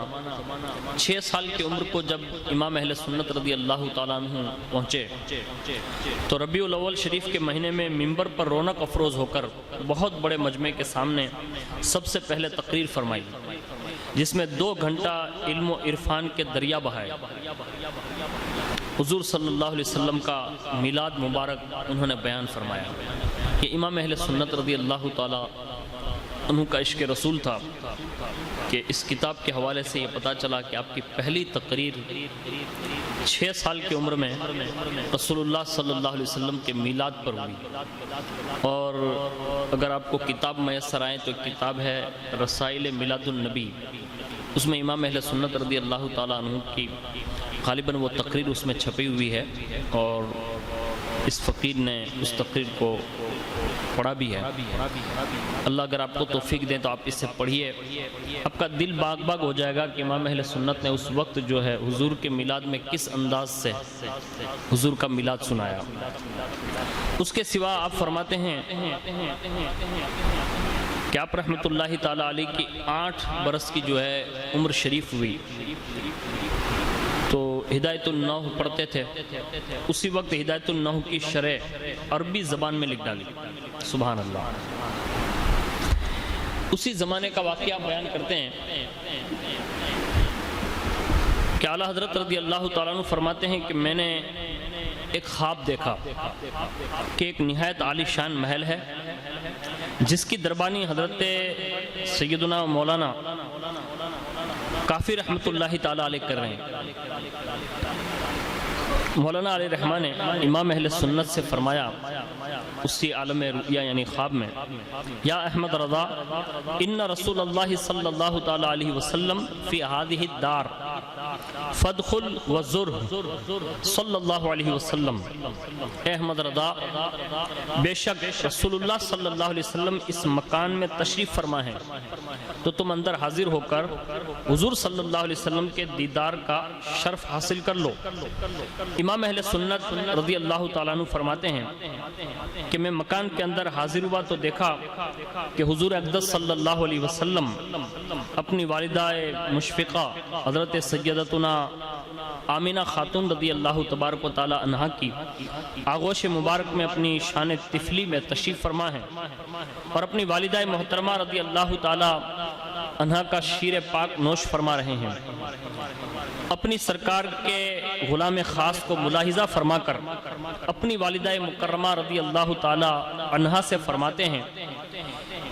A: 6 سال کی عمر کو جب امام اہل سنت رضی اللہ تعالیٰ عنہ پہنچے تو ربیع الاول شریف کے مہینے میں ممبر پر رونق افروز ہو کر بہت بڑے مجمع کے سامنے سب سے پہلے تقریر فرمائی، جس میں 2 گھنٹہ علم و عرفان کے دریا بہائے۔ حضور صلی اللہ علیہ وسلم کا میلاد مبارک انہوں نے بیان فرمایا۔ یہ امام اہل سنت رضی اللہ تعالیٰ عنہ کا عشق رسول تھا کہ اس کتاب کے حوالے سے یہ پتہ چلا کہ آپ کی پہلی تقریر 6 سال کی عمر میں رسول اللہ صلی اللہ علیہ وسلم کے میلاد پر ہوئی۔ اور اگر آپ کو کتاب میسر آئے تو ایک کتاب ہے رسائل میلاد النبی، اس میں امام اہل سنت رضی اللہ تعالیٰ عنہ کی غالباً وہ تقریر اس میں چھپی ہوئی ہے، اور اس فقیر نے اس تقریر کو پڑھا بھی ہے۔ اللہ اگر آپ کو توفیق دیں تو آپ اس سے پڑھیے، آپ کا دل باغ باغ ہو جائے گا کہ امام اہل سنت نے اس وقت جو ہے حضور کے میلاد میں کس انداز سے حضور کا میلاد سنایا۔ اس کے سوا آپ فرماتے ہیں کہ آپ رحمۃ اللہ تعالیٰ علیہ کی 8 برس کی جو ہے عمر شریف ہوئی تو ہدایت النحو پڑھتے تھے، اسی وقت ہدایت النحو کی شرح عربی زبان میں لکھ ڈالی۔ سبحان اللہ۔ اسی زمانے کا واقعہ بیان کرتے ہیں کہ اعلیٰ حضرت رضی اللہ تعالیٰ عنہ فرماتے ہیں کہ میں نے ایک خواب دیکھا کہ ایک نہایت عالی شان محل ہے جس کی دربانی حضرت سیدنا مولانا کافی رحمت اللہ تعالیٰ علیہ کر رہے ہیں۔ مولانا علیہ رحمہ نے امام اہل سنت سے فرمایا اسی عالم رؤیا یعنی خواب میں، یا احمد رضا ان رسول اللہ صلی اللہ تعالیٰ علیہ وسلم فی هذه الدار فادخل وزر صلی اللہ علیہ وسلم۔ اے احمد رضا، بے شک رسول اللہ صلی اللہ علیہ وسلم اس مکان میں تشریف فرما ہے، تو تم اندر حاضر ہو کر حضور صلی اللہ علیہ وسلم کے دیدار کا شرف حاصل کر لو۔ امام اہل سنت رضی اللہ تعالیٰ عنہ فرماتے ہیں کہ میں مکان کے اندر حاضر ہوا تو دیکھا کہ حضور اقدس صلی اللہ علیہ وسلم اپنی والدہ مشفقہ حضرت سیدتنا آمینہ خاتون رضی اللہ تبارک و تعالی عنہا کی آغوش مبارک میں اپنی شان طفلی میں تشریف فرما ہے اور اپنی والدہ محترمہ رضی اللہ تعالی عنہا کا شیر پاک نوش فرما رہے ہیں۔ اپنی سرکار کے غلام خاص کو ملاحظہ فرما کر اپنی والدہ مکرمہ رضی اللہ تعالی عنہا سے فرماتے ہیں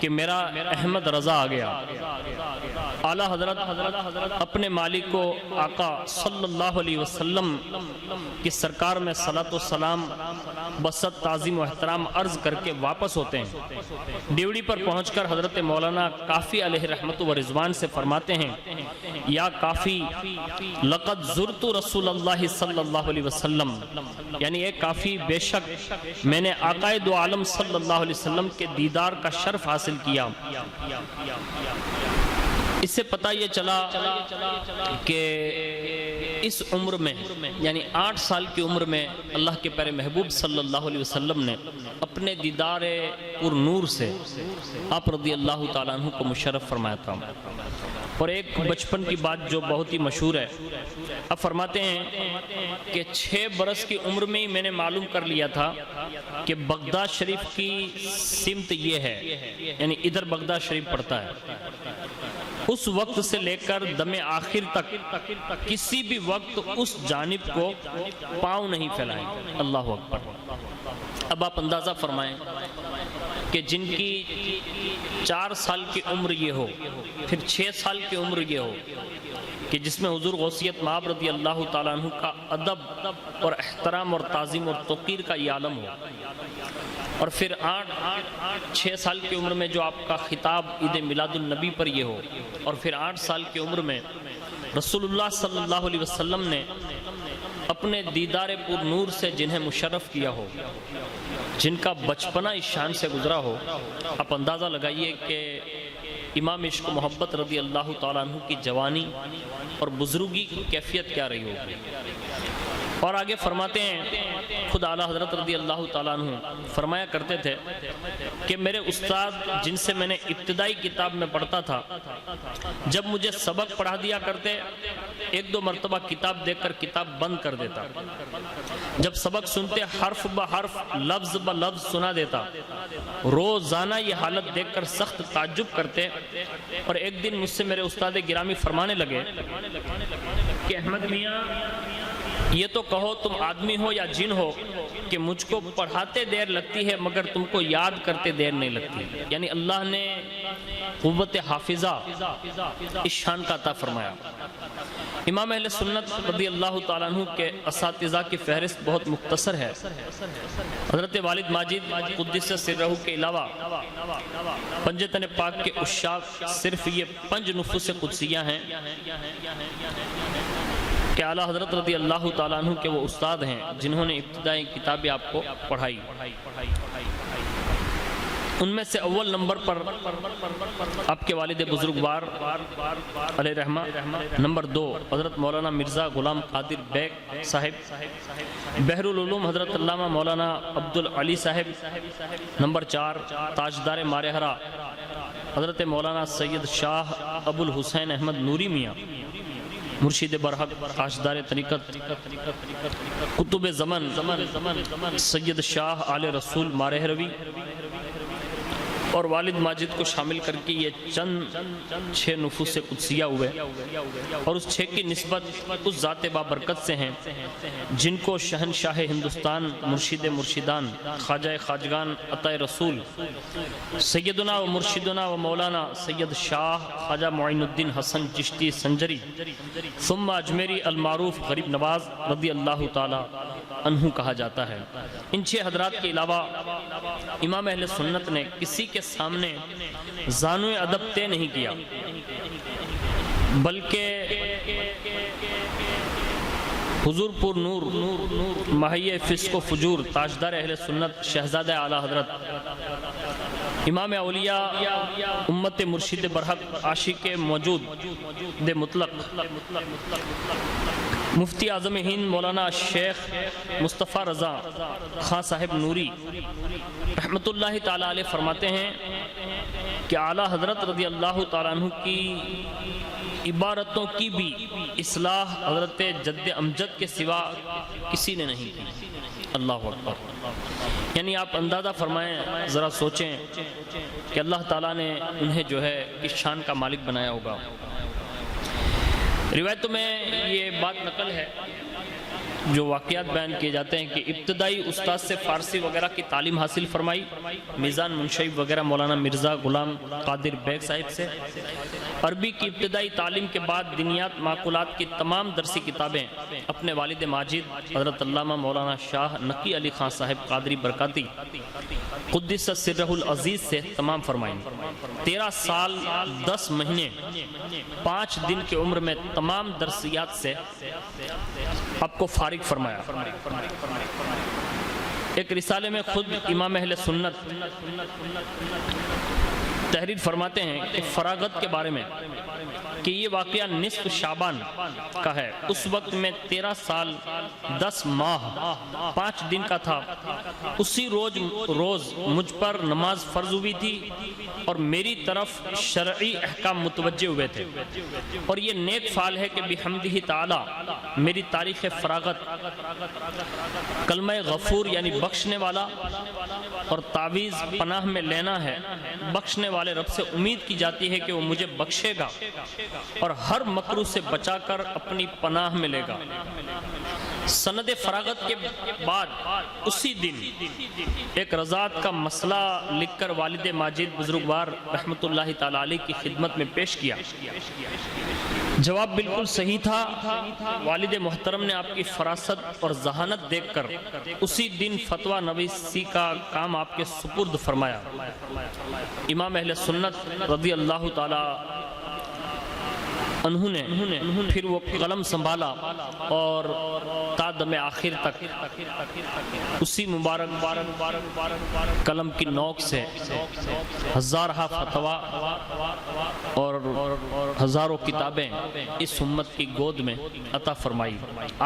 A: کہ میرا احمد رضا آ گیا۔ اعلیٰ حضرت اپنے مالک کو آقا صلی اللہ علیہ وسلم کی سرکار میں صلاۃ و سلام بسط تعظیم و احترام عرض کر کے واپس ہوتے ہیں۔ ڈیوڑی پر پہنچ کر حضرت مولانا کافی علیہ رحمت و رضوان سے فرماتے ہیں یا کافی لقد زرت رسول اللہ صلی اللہ علیہ وسلم، یعنی اے کافی بے شک میں نے آقائے دو عالم صلی اللہ علیہ وسلم کے دیدار کا شرف حاصل کیا۔ اس سے پتہ یہ چلا کہ اس عمر میں یعنی 8 سال کی عمر میں اللہ کے پیارے محبوب صلی اللہ علیہ وسلم نے اپنے دیدار پر نور سے آپ رضی اللہ تعالیٰ عنہ کو مشرف فرمایا تھا۔ اور ایک بچپن کی بات جو بہت ہی مشہور ہے، اب فرماتے ہیں کہ 6 برس کی عمر میں ہی میں نے معلوم کر لیا تھا کہ بغداد شریف کی سمت یہ ہے، یعنی ادھر بغداد شریف پڑتا ہے۔ اس وقت سے لے کر دم آخر تک کسی بھی وقت اس جانب کو پاؤں نہیں پھیلائیں۔ اللہ اکبر۔ اب آپ اندازہ فرمائیں کہ جن کی 4 سال کی عمر یہ ہو، پھر 6 سال کی عمر یہ ہو کہ جس میں حضور غوثیت مآب رضی اللہ تعالیٰ عنہ کا ادب اور احترام اور تعظیم اور توقیر کا یہ عالم ہو، اور پھر 6 سال کی عمر میں جو آپ کا خطاب عید میلاد النبی پر یہ ہو، اور پھر 8 سال کی عمر میں رسول اللہ صلی اللہ علیہ وسلم نے اپنے دیدار پر نور سے جنہیں مشرف کیا ہو، جن کا بچپنا اس شان سے گزرا ہو، آپ اندازہ لگائیے کہ امام عشق و محبت رضی اللہ تعالیٰ عنہ کی جوانی اور بزرگی کی کیفیت کیا رہی ہوگی۔ اور آگے فرماتے ہیں خود اعلیٰ حضرت رضی اللہ تعالیٰ عنہ فرمایا کرتے تھے کہ میرے استاد جن سے میں نے ابتدائی کتاب میں پڑھتا تھا، جب مجھے سبق پڑھا دیا کرتے 1-2 مرتبہ کتاب دیکھ کر کتاب بند کر دیتا، جب سبق سنتے حرف بہ حرف لفظ بہ لفظ سنا دیتا، روزانہ یہ حالت دیکھ کر سخت تعجب کرتے، اور ایک دن مجھ سے میرے استاد گرامی فرمانے لگے کہ احمد میاں یہ تو کہو تم آدمی ہو یا جن ہو کہ مجھ کو پڑھاتے دیر لگتی ہے مگر تم کو یاد کرتے دیر نہیں لگتی، یعنی اللہ نے قوت حافظہ اس شان کا عطا فرمایا۔ امام اہل سنت رضی اللہ تعالیٰ عنہ کے اساتذہ کی فہرست بہت مختصر ہے۔ حضرت والد ماجد قدس سرہ کے علاوہ پنجتن پاک کے عشاق صرف یہ 5 نفوس قدسیہ ہیں کہ اعلیٰ حضرت رضی اللہ تعالیٰ عنہ کے وہ استاد ہیں جنہوں نے ابتدائی کتابیں آپ کو پڑھائی۔ ان میں سے اول نمبر پر آپ کے والد بزرگوار علیہ رحمہ، نمبر 2 حضرت مولانا مرزا غلام قادر بیگ صاحب، بحر العلوم حضرت علامہ مولانا عبدالعلی صاحب، نمبر 4 تاجدار مارہرہ حضرت مولانا سید شاہ ابو الحسین احمد نوری میاں مرشد برحق تاجدار طریقت قطب زمن سید شاہ آل رسول مارہروی، اور والد ماجد کو شامل کر کے یہ چند 6 نفوس قدسیہ ہوئے، اور اس 6 کی نسبت اس ذات بابرکت سے ہیں جن کو شہنشاہ ہندوستان مرشد مرشدان خواجہ خواجگان عطا رسول سیدنا و مرشدنا و مولانا سید شاہ خواجہ معین الدین حسن چشتی سنجری ثم اجمیری المعروف غریب نواز رضی اللہ تعالی عنہ کہا جاتا ہے۔ ان 6 حضرات کے علاوہ امام اہل سنت نے کسی کے سامنے زانو ادب طے نہیں کیا، بلکہ حضور پر نور ماہی فسق و فجور تاجدار اہل سنت شہزادہ اعلیٰ حضرت امام اولیاء امت مرشد برحق عاشق موجود دے مطلق مفتی اعظم ہند مولانا شیخ مصطفیٰ رضا خان صاحب نوری رحمۃ اللہ تعالیٰ علیہ فرماتے ہیں کہ اعلیٰ حضرت رضی اللہ تعالیٰ عنہ کی عبارتوں کی بھی اصلاح حضرت جد امجد کے سوا کسی نے نہیں کی۔ اللہ اکبر۔ یعنی آپ اندازہ فرمائیں، ذرا سوچیں کہ اللہ تعالیٰ نے انہیں جو ہے کس شان کا مالک بنایا ہوگا۔ روایتوں میں یہ بات نقل ہے، جو واقعات بیان کیے جاتے ہیں کہ ابتدائی استاد سے فارسی وغیرہ کی تعلیم حاصل فرمائی، میزان منشیب وغیرہ مولانا مرزا غلام قادر بیگ صاحب سے۔ عربی کی ابتدائی تعلیم کے بعد دینیات معقولات کی تمام درسی کتابیں اپنے والد ماجد حضرت علامہ مولانا شاہ نقی علی خان صاحب قادری برکاتی قدس سرہ العزیز سے تمام فرمائیں۔ 13 سال 10 مہینے 5 دن کی عمر میں تمام درسیات سے آپ کو فارغ فرمایا۔ ایک رسالے میں خود امام اہل سنت تحریر فرماتے ہیں کہ فراغت کے بارے میں کہ یہ واقعہ نصف شعبان کا ہے۔ اس وقت میں 13 سال 10 ماہ 5 دن کا تھا۔ اسی روز مجھ پر نماز فرض ہوئی تھی اور میری طرف شرعی احکام متوجہ ہوئے تھے، اور یہ نیک فعل ہے کہ بحمدہ تعالی میری تاریخ فراغت کلمہ غفور یعنی بخشنے والا اور تعویذ پناہ میں لینا ہے۔ بخشنے والے رب سے امید کی جاتی ہے کہ وہ مجھے بخشے گا اور ہر مکروہ سے بچا کر اپنی پناہ میں لے گا۔ سند فراغت کے بعد اسی دن ایک رضاعت کا مسئلہ لکھ کر والد ماجد بزرگوار رحمت اللہ تعالی علیہ کی خدمت میں پیش کیا۔ جواب بالکل صحیح تھا۔ والد محترم نے آپ کی فراست اور ذہانت دیکھ کر اسی دن فتویٰ نویسی کا کام آپ کے سپرد فرمایا۔ امام اہل سنت رضی اللہ تعالی انہوں نے پھر وہ قلم سنبھالا اور تا دم آخر تک اسی مبارک قلم کی نوک سے ہزارہ فتویٰ اور ہزاروں کتابیں اس امت کی گود میں عطا فرمائی۔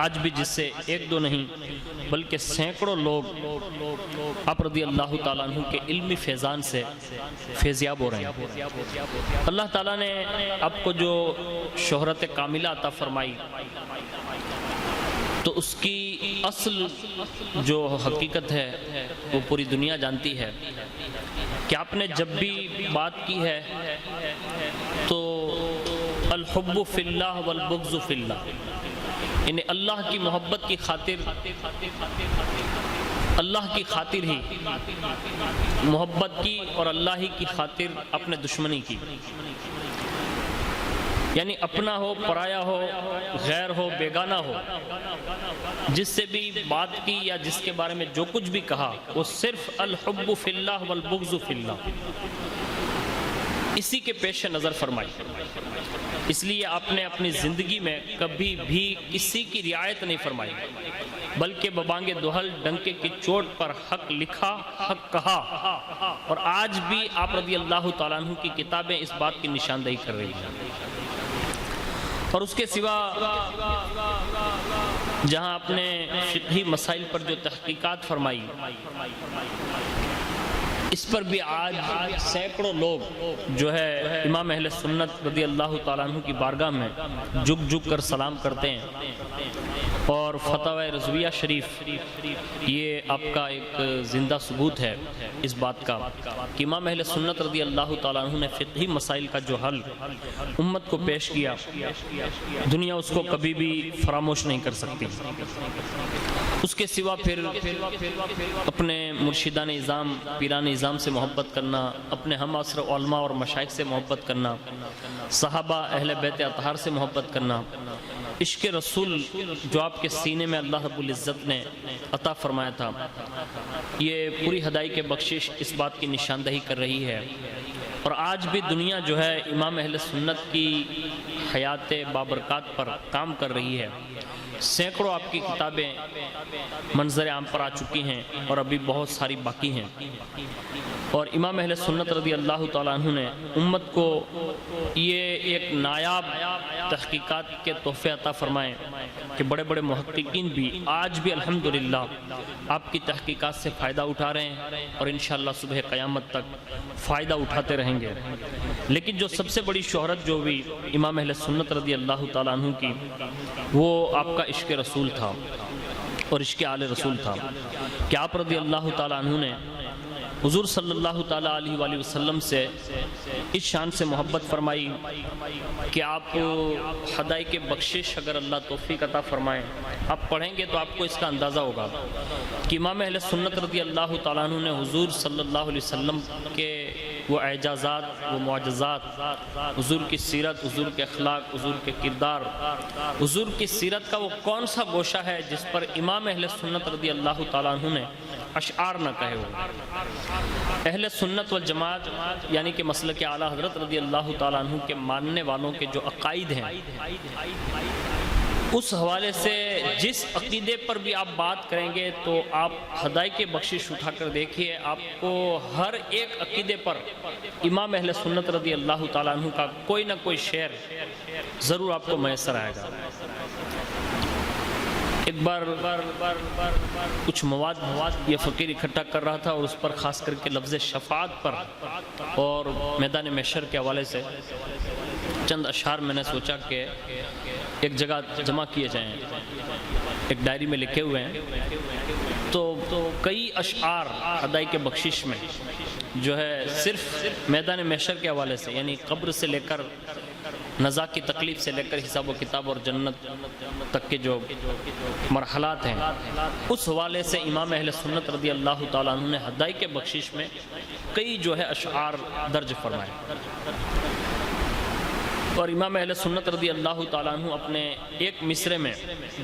A: آج بھی جس سے ایک دو نہیں بلکہ سینکڑوں لوگ آپ رضی اللہ تعالیٰ عنہ کے علمی فیضان سے فیضیاب ہو رہے ہیں۔ اللہ تعالیٰ نے آپ کو جو شہرت کاملہ عطا فرمائی تو اس کی اصل جو حقیقت ہے وہ پوری دنیا جانتی ہے کہ آپ نے جب بھی بات کی ہے تو الحب فی اللہ والبغض فی اللہ، یعنی اللہ کی محبت کی خاطر اللہ کی خاطر ہی محبت کی اور اللہ ہی کی خاطر اپنے دشمنی کی، یعنی اپنا ہو پرایا ہو غیر ہو بیگانہ ہو، جس سے بھی بات کی یا جس کے بارے میں جو کچھ بھی کہا وہ صرف الحب فی اللہ والبغض فی اللہ اسی کے پیش نظر فرمائی۔ اس لیے آپ نے اپنی زندگی میں کبھی بھی کسی کی رعایت نہیں فرمائی، بلکہ ببانگ دہل ڈنکے کی چوٹ پر حق لکھا حق کہا، اور آج بھی آپ رضی اللہ تعالیٰ عنہ کی کتابیں اس بات کی نشاندہی کر رہی ہیں۔ اور اس کے سوا جہاں آپ نے فقہی مسائل پر جو تحقیقات فرمائی اس پر بھی آج سینکڑوں لوگ جو ہے امام اہل سنت رضی اللہ تعالیٰ عنہ کی بارگاہ میں جھک جھک کر سلام کرتے ہیں، اور فتاوی رضویہ شریف یہ آپ کا ایک زندہ ثبوت ہے اس بات کا کہ امام اہل سنت رضی اللہ تعالیٰ عنہ نے فقہی مسائل کا جو حل امت کو پیش کیا دنیا اس کو کبھی بھی فراموش نہیں کر سکتی۔ اس کے سوا پھر اپنے مرشدان نظام پیران نظام سے محبت کرنا، اپنے ہم عصر علماء اور مشائخ سے محبت کرنا، صحابہ اہل بیت اطہار سے محبت کرنا، عشق رسول جو آپ کے سینے میں اللہ رب العزت نے عطا فرمایا تھا، یہ پوری ہدائی کے بخشش اس بات کی نشاندہی کر رہی ہے۔ اور آج بھی دنیا جو ہے امام اہل سنت کی حیات بابرکات پر کام کر رہی ہے۔ سینکڑوں آپ کی کتابیں منظر عام پر آ چکی ہیں اور ابھی بہت ساری باقی ہیں، اور امام اہل سنت رضی اللہ تعالیٰ عنہ نے امت کو یہ ایک نایاب تحقیقات کے تحفے عطا فرمائے کہ بڑے بڑے محققین بھی آج بھی الحمدللہ آپ کی تحقیقات سے فائدہ اٹھا رہے ہیں اور انشاءاللہ صبح قیامت تک فائدہ اٹھاتے رہیں گے۔ لیکن جو سب سے بڑی شہرت جو بھی امام اہل سنت رضی اللہ تعالیٰ عنہ کی، وہ آپ کا عشق رسول تھا اور عشق آل رسول تھا، کہ آپ رضی اللہ تعالیٰ عنہ نے حضور صلی اللہ تعالیٰ علیہ وآلہ وسلم سے اس شان سے محبت فرمائی کہ آپ ہدایت کے بخشش اگر اللہ توفیق عطا فرمائیں، آپ پڑھیں گے تو آپ کو اس کا اندازہ ہوگا کہ امام اہل سنت رضی اللہ تعالیٰ عنہ نے حضور صلی اللہ علیہ وسلم کے وہ اعجازات، وہ معجزات، حضور کی سیرت، حضور کے اخلاق، حضور کے کردار، حضور کی سیرت کا وہ کون سا گوشہ ہے جس پر امام اہل سنت رضی اللہ تعالیٰ عنہ نے اشعار نہ کہے ہو۔ اہل سنت والجماعت یعنی کہ مسلک اعلیٰ حضرت رضی اللہ تعالیٰ عنہ کے ماننے والوں کے جو عقائد ہیں، اس حوالے سے جس عقیدے پر بھی آپ بات کریں گے تو آپ ہدایت کے بخشش اٹھا کر دیکھیے، آپ کو ہر ایک عقیدے پر امام اہل سنت رضی اللہ تعالیٰ عنہ کا کوئی نہ کوئی شعر ضرور آپ کو میسر آئے گا۔ ایک بار کچھ مواد یہ فقیر اکٹھا کر رہا تھا اور اس پر خاص کر کے لفظ شفاعت پر اور میدان محشر کے حوالے سے چند اشعار میں نے سوچا کہ ایک جگہ جمع کیے جائیں، ایک ڈائری میں لکھے ہوئے ہیں، تو کئی اشعار ہدایت کے بخشش میں جو ہے صرف میدان محشر کے حوالے سے، یعنی قبر سے لے کر نزا کی تکلیف سے لے کر حساب و کتاب اور جنت تک کے جو مرحلات ہیں، اس حوالے سے امام اہل سنت رضی اللہ تعالیٰ عنہ نے ہدایت کے بخشش میں کئی جو ہے اشعار درج فرمائے، اور امام اہل سنت رضی اللہ تعالیٰ عنہ اپنے ایک مصرے میں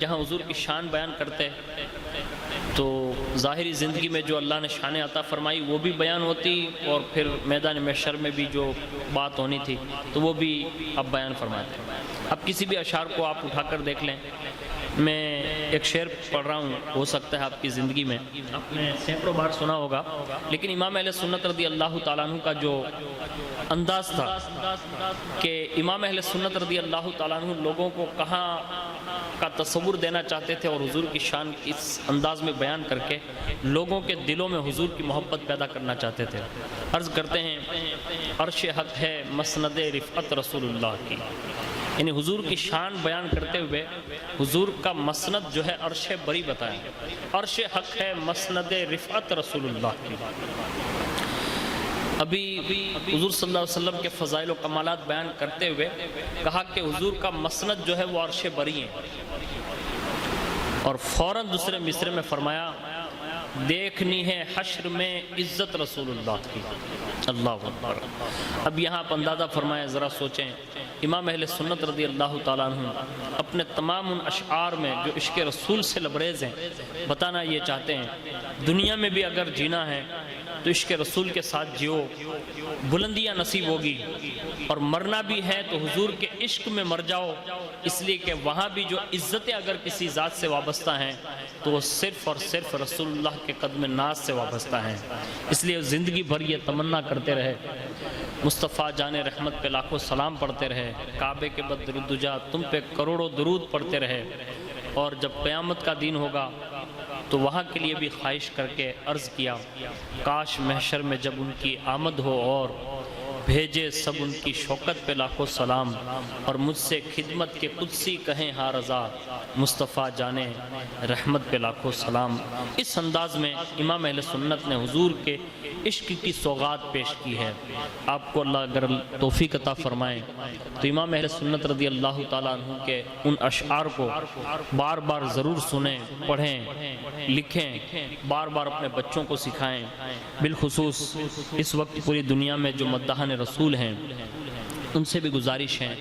A: جہاں حضور کی شان بیان کرتے تو ظاہری زندگی میں جو اللہ نے شان عطا فرمائی وہ بھی بیان ہوتی، اور پھر میدان محشر میں بھی جو بات ہونی تھی تو وہ بھی اب بیان فرماتے ہیں۔ اب کسی بھی اشعار کو آپ اٹھا کر دیکھ لیں، میں ایک شعر پڑھ رہا ہوں، ہو سکتا ہے آپ کی زندگی میں آپ نے سینکڑوں بار سنا ہوگا، لیکن امام اہل سنت رضی اللہ تعالیٰ عنہ کا جو انداز تھا کہ امام اہل سنت رضی اللہ تعالیٰ عنہ لوگوں کو کہاں کا تصور دینا چاہتے تھے اور حضور کی شان اس انداز میں بیان کر کے لوگوں کے دلوں میں حضور کی محبت پیدا کرنا چاہتے تھے۔ عرض کرتے ہیں عرش حق ہے مسند رفعت رسول اللہ کی، یعنی حضور کی شان بیان کرتے ہوئے حضور کا مسند جو ہے عرش بری بتایا، عرش حق ہے مسند رفعت رسول اللہ کی۔ ابھی حضور صلی اللہ علیہ وسلم کے فضائل و کمالات بیان کرتے ہوئے کہا کہ حضور کا مسند جو ہے وہ عرش بری ہیں، اور فوراً دوسرے مصرے میں فرمایا دیکھنی ہے حشر میں عزت رسول اللہ کی۔ اللہ اکبر۔ اب یہاں آپ اندازہ فرمائیں، ذرا سوچیں، امام اہل سنت رضی اللہ تعالیٰ عنہ اپنے تمام ان اشعار میں جو عشق رسول سے لبریز ہیں بتانا یہ چاہتے ہیں دنیا میں بھی اگر جینا ہے تو عشق رسول کے ساتھ جیو، بلندیاں نصیب ہوگی، اور مرنا بھی ہے تو حضور کے عشق میں مر جاؤ، اس لیے کہ وہاں بھی جو عزتیں اگر کسی ذات سے وابستہ ہیں تو وہ صرف اور صرف رسول اللہ کے قدم ناز سے وابستہ ہیں۔ اس لیے زندگی بھر یہ تمنا کرتے رہے، مصطفیٰ جان رحمت پہ لاکھوں سلام پڑھتے رہے، کعبے کے بدر الدجا تم پہ کروڑوں درود پڑھتے رہے، اور جب قیامت کا دن ہوگا تو وہاں کے لیے بھی خواہش کر کے عرض کیا کاش محشر میں جب ان کی آمد ہو اور بھیجے سب ان کی شوکت پہ لاکھوں سلام، اور مجھ سے خدمت کے قدسی کہیں ہاں رضا، مصطفیٰ جانے رحمت پہ لاکھوں سلام۔ اس انداز میں امام اہل سنت نے حضور کے عشق کی سوغات پیش کی ہے۔ آپ کو اللہ اگر توفیق عطا فرمائے تو امام اہل سنت رضی اللہ تعالیٰ عنہ کے ان اشعار کو بار بار ضرور سنیں، پڑھیں، لکھیں، بار بار اپنے بچوں کو سکھائیں۔ بالخصوص اس وقت پوری دنیا میں جو مداحان رسول ہیں ان سے بھی گزارش ہے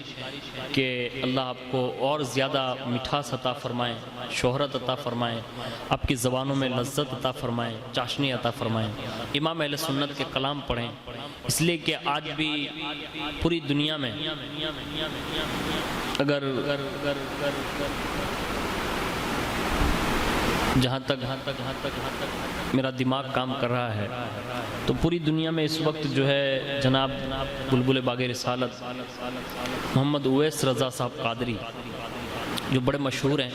A: کہ اللہ آپ کو اور زیادہ مٹھاس عطا فرمائیں، شہرت عطا فرمائیں، آپ کی زبانوں میں لذت عطا فرمائیں، چاشنی عطا فرمائیں۔ امام اہل سنت کے کلام پڑھیں، اس لیے کہ آج بھی پوری دنیا میں اگر جہاں تک میرا دماغ کام کر رہا ہے تو پوری دنیا میں اس وقت جو ہے جناب بلبل باغ رسالت محمد اویس رضا صاحب قادری جو بڑے مشہور ہیں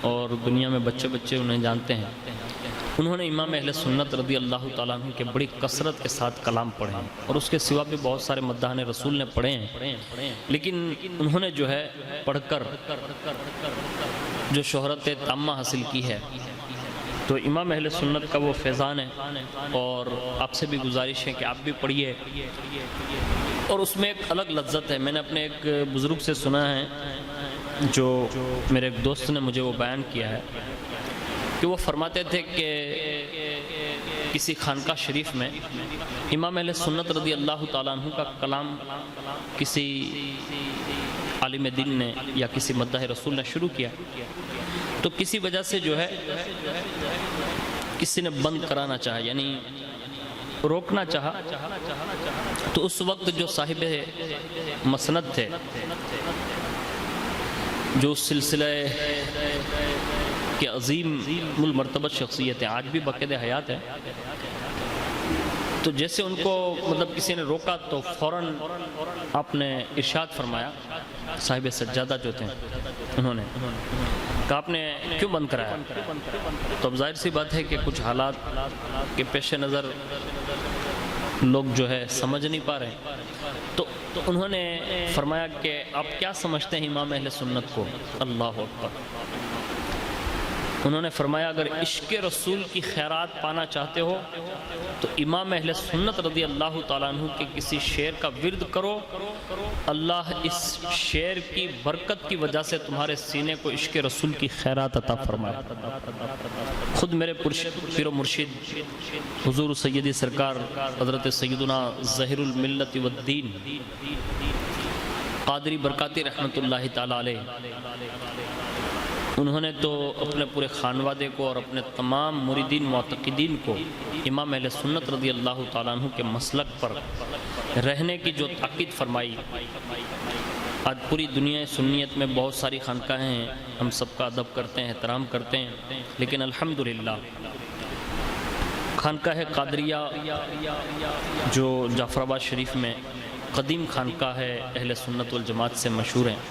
A: اور دنیا میں بچے انہیں جانتے ہیں، انہوں نے امام اہل سنت رضی اللہ تعالیٰ عنہ کے بڑی کثرت کے ساتھ کلام پڑھے ہیں، اور اس کے سوا بھی بہت سارے مداحان رسول نے پڑھے ہیں، لیکن انہوں نے جو ہے پڑھ کر جو شہرت تامہ حاصل کی ہے، تو امام اہل سنت کا وہ فیضان ہے، اور آپ سے بھی گزارش ہے کہ آپ بھی پڑھیے، اور اس میں ایک الگ لذت ہے۔ میں نے اپنے ایک بزرگ سے سنا ہے، جو میرے ایک دوست نے مجھے وہ بیان کیا ہے، کہ وہ فرماتے تھے کہ کسی خانقاہ شریف میں امام اہل سنت رضی اللہ تعالیٰ عنہ کا کلام کسی عالم دین نے یا کسی مداح رسول نے شروع کیا، تو کسی وجہ سے جو ہے کسی نے بند کرانا چاہا، یعنی روکنا چاہا، تو اس وقت جو صاحب مسند تھے، جو سلسلہ کہ عظیم المرتبہ شخصیت ہے، آج بھی باقاعدہ حیات ہے، تو جیسے ان کو مطلب کسی نے روکا تو فوراً آپ نے ارشاد فرمایا، صاحب سجادہ جو تھے انہوں نے کہا آپ نے کیوں بند کرایا؟ تو اب ظاہر سی بات ہے کہ کچھ حالات کے پیش نظر لوگ جو ہے سمجھ نہیں پا رہے، تو انہوں نے فرمایا کہ آپ کیا سمجھتے ہیں امام اہل سنت کو؟ اللہ اکبر۔ انہوں نے فرمایا اگر عشق رسول کی خیرات پانا چاہتے ہو تو امام اہل سنت رضی اللہ تعالیٰ عنہ کے کسی شعر کا ورد کرو، اللہ اس شعر کی برکت کی وجہ سے تمہارے سینے کو عشق رسول کی خیرات عطا فرمائے۔ خود میرے پیر و مرشد حضور سیدی سرکار حضرت سیدنا ظہیر الملت والدین قادری برکاتی رحمت اللہ تعالیٰ علیہ، انہوں نے تو اپنے پورے خانوادے کو اور اپنے تمام مریدین معتقدین کو امام اہل سنت رضی اللہ تعالیٰ عنہ کے مسلک پر رہنے کی جو تاکید فرمائی۔ آج پوری دنیا سنیت میں بہت ساری خانقاہیں ہیں، ہم سب کا ادب کرتے ہیں، احترام کرتے ہیں، لیکن الحمدللہ خانقاہ قادریہ جو جعفر آباد شریف میں قدیم خانقاہ ہے، اہل سنت والجماعت سے مشہور ہیں،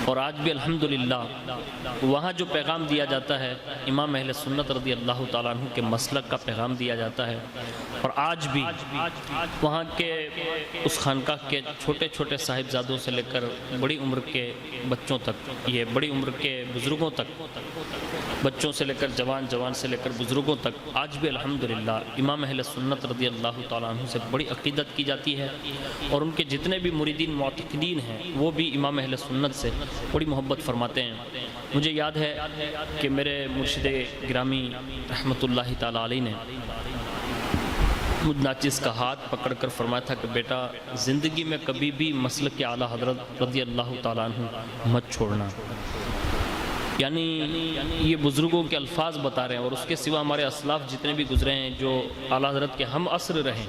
A: اور آج بھی الحمدللہ وہاں جو پیغام دیا جاتا ہے امام اہل سنت رضی اللہ تعالیٰ عنہ کے مسلک کا پیغام دیا جاتا ہے، اور آج بھی وہاں کے اس خانقاہ کے چھوٹے چھوٹے صاحبزادوں سے لے کر بڑی عمر کے بچوں تک، یہ بڑی عمر کے بزرگوں تک، بچوں سے لے کر جوان سے لے کر بزرگوں تک، آج بھی الحمدللہ امام اہل سنت رضی اللہ تعالیٰ عنہ سے بڑی عقیدت کی جاتی ہے، اور ان کے جتنے بھی مریدین معتقدین ہیں وہ بھی امام اہل سنت سے بڑی محبت فرماتے ہیں۔ مجھے یاد ہے کہ میرے مرشد گرامی رحمت اللہ تعالیٰ علیہ نے مجھ ناچز کا ہاتھ پکڑ کر فرمایا تھا کہ بیٹا زندگی میں کبھی بھی مسلک اعلیٰ حضرت رضی اللہ تعالیٰ عنہ مت چھوڑنا، یعنی یہ بزرگوں کے الفاظ بتا رہے ہیں، اور اس کے سوا ہمارے اسلاف جتنے بھی گزرے ہیں جو اعلیٰ حضرت کے ہم عصر رہیں،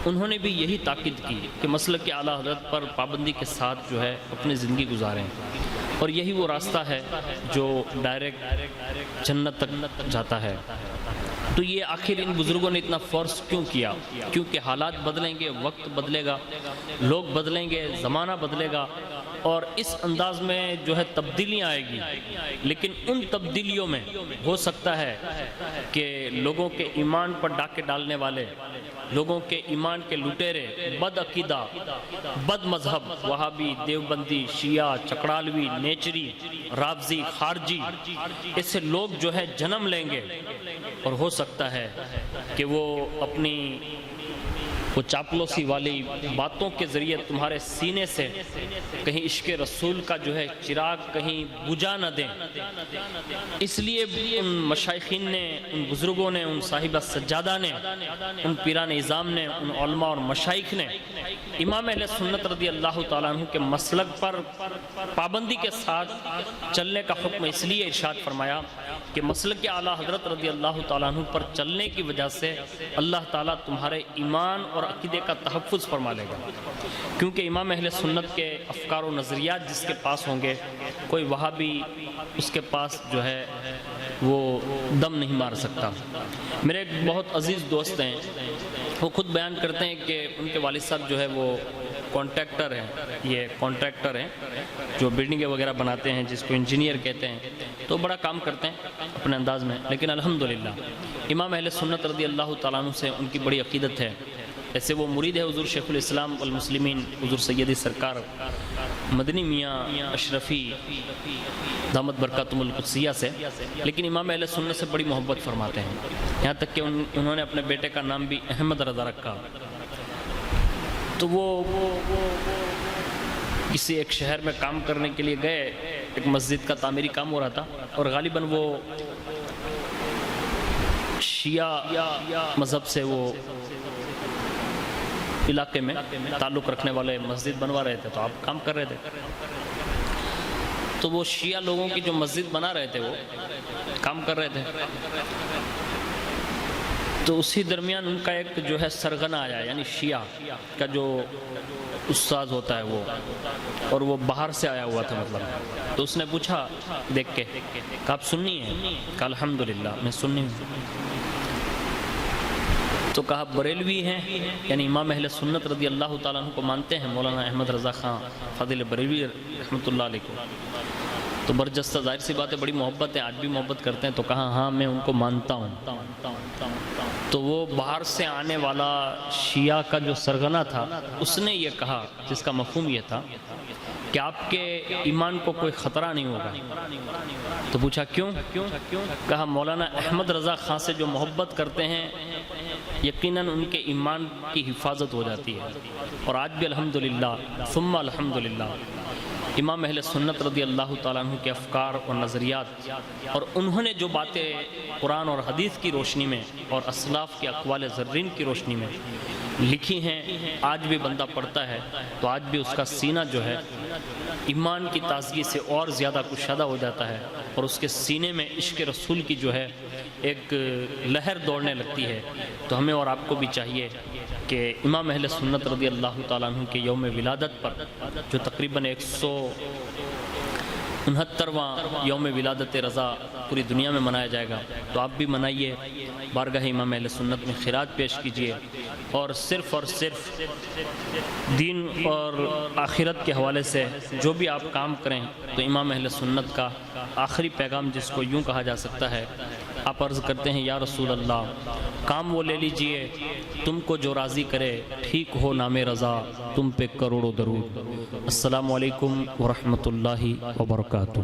A: انہوں نے بھی یہی تاکید کی کہ مسلک اعلیٰ حضرت پر پابندی کے ساتھ جو ہے اپنی زندگی گزاریں، اور یہی وہ راستہ ہے جو ڈائریکٹ جنت تک جاتا ہے۔ تو یہ آخر ان بزرگوں نے اتنا فورس کیوں کیا؟ کیونکہ حالات بدلیں گے، وقت بدلے گا، لوگ بدلیں گے، زمانہ بدلے گا، اور اس انداز میں جو ہے تبدیلیاں آئے گی، لیکن ان تبدیلیوں میں ہو سکتا ہے کہ لوگوں کے ایمان پر ڈاکے ڈالنے والے، لوگوں کے ایمان کے لٹیرے، بد عقیدہ، بد مذہب، وہابی، دیوبندی، شیعہ، چکڑالوی، نیچری، رافضی، خارجی، ایسے لوگ جو ہے جنم لیں گے، اور ہو سکتا ہے کہ وہ اپنی وہ چاپلوسی والی باتوں کے ذریعے تمہارے سینے سے کہیں عشق رسول کا جو ہے چراغ کہیں بجھا نہ دیں۔ اس لیے ان مشائخین نے، ان بزرگوں نے، ان صاحب سجادہ نے، ان پیران اعظام نے، ان علماء اور مشائخ نے امام اہل سنت رضی اللہ تعالیٰ عنہ کے مسلک پر پابندی کے ساتھ چلنے کا حکم اس لیے ارشاد فرمایا کہ مسلک اعلیٰ حضرت رضی اللہ تعالیٰ عنہ پر چلنے کی وجہ سے اللہ تعالیٰ تمہارے ایمان اور عقیدے کا تحفظ فرما لے گا، کیونکہ امام اہل سنت کے افکار و نظریات جس کے پاس ہوں گے، کوئی وہابی اس کے پاس جو ہے وہ دم نہیں مار سکتا۔ میرے ایک بہت عزیز دوست ہیں، وہ خود بیان کرتے ہیں کہ ان کے والد صاحب جو ہے وہ کانٹریکٹر ہیں، یہ کانٹریکٹر ہیں جو بلڈنگیں وغیرہ بناتے ہیں، جس کو انجینئر کہتے ہیں، تو بڑا کام کرتے ہیں اپنے انداز میں، لیکن الحمدللہ امام اہل سنت رضی اللہ تعالیٰ عنہ سے ان کی بڑی عقیدت ہے۔ ایسے وہ مرید ہے حضور شیخ الاسلام والمسلمین حضور سیدی سرکار مدنی میاں اشرفی دامت برکاتہم القدسیہ سے، لیکن امام اہل سنت سے بڑی محبت فرماتے ہیں، یہاں تک کہ انہوں نے اپنے بیٹے کا نام بھی احمد رضا رکھا۔ تو وہ کسی ایک شہر میں کام کرنے کے لیے گئے، ایک مسجد کا تعمیری کام ہو رہا تھا، اور غالباً وہ شیعہ مذہب سے وہ علاقے میں تعلق رکھنے والے مسجد بنوا رہے تھے، تو آپ کام کر رہے تھے، تو وہ شیعہ لوگوں کی جو مسجد بنا رہے تھے وہ کام کر رہے تھے، تو اسی درمیان ان کا ایک جو ہے سرغنہ آیا، یعنی شیعہ کا جو استاذ ہوتا ہے وہ، اور وہ باہر سے آیا ہوا تھا مطلب، تو اس نے پوچھا دیکھ کے کہ آپ سنی ہیں؟ کہا الحمدللہ میں سنی ہوں۔ تو کہا بریلوی ہیں، یعنی امام اہل سنت رضی اللہ تعالیٰ عنہ کو مانتے ہیں، مولانا احمد رضا خان فاضل بریلوی رحمۃ اللہ علیہ کو؟ تو برجستہ ظاہر سی بات ہے، بڑی محبت ہے، آج بھی محبت کرتے ہیں، تو کہا ہاں میں ان کو مانتا ہوں۔ تو وہ باہر سے آنے والا شیعہ کا جو سرغنہ تھا، اس نے یہ کہا، جس کا مفہوم یہ تھا کہ آپ کے ایمان کو کوئی خطرہ نہیں ہوگا۔ تو پوچھا کیوں؟ کہا مولانا احمد رضا خان سے جو محبت کرتے ہیں یقیناً ان کے ایمان کی حفاظت ہو جاتی ہے، اور آج بھی الحمدللہ ثم الحمدللہ امام اہل سنت رضی اللہ تعالیٰ عنہ کے افکار اور نظریات، اور انہوں نے جو باتیں قرآن اور حدیث کی روشنی میں اور اسلاف کے اقوال زرین کی روشنی میں لکھی ہیں، آج بھی بندہ پڑھتا ہے تو آج بھی اس کا سینہ جو ہے ایمان کی تازگی سے اور زیادہ کشادہ ہو جاتا ہے، اور اس کے سینے میں عشق رسول کی جو ہے ایک لہر دوڑنے لگتی ہے۔ تو ہمیں اور آپ کو بھی چاہیے کہ امام اہل سنت رضی اللہ تعالیٰ عنہ کے یوم ولادت پر، جو تقریباً 169واں یوم ولادت رضا پوری دنیا میں منایا جائے گا، تو آپ بھی منائیے، بارگاہ امام اہل سنت میں خراج پیش کیجیے، اور صرف دین اور آخرت کے حوالے سے جو بھی آپ کام کریں تو امام اہل سنت کا آخری پیغام جس کو یوں کہا جا سکتا ہے، آپ عرض کرتے ہیں یا رسول اللہ کام وہ لے لیجئے تم کو جو راضی کرے، ٹھیک ہو نام رضا تم پہ کروڑوں درود۔ السلام علیکم ورحمۃ اللہ وبرکاتہ۔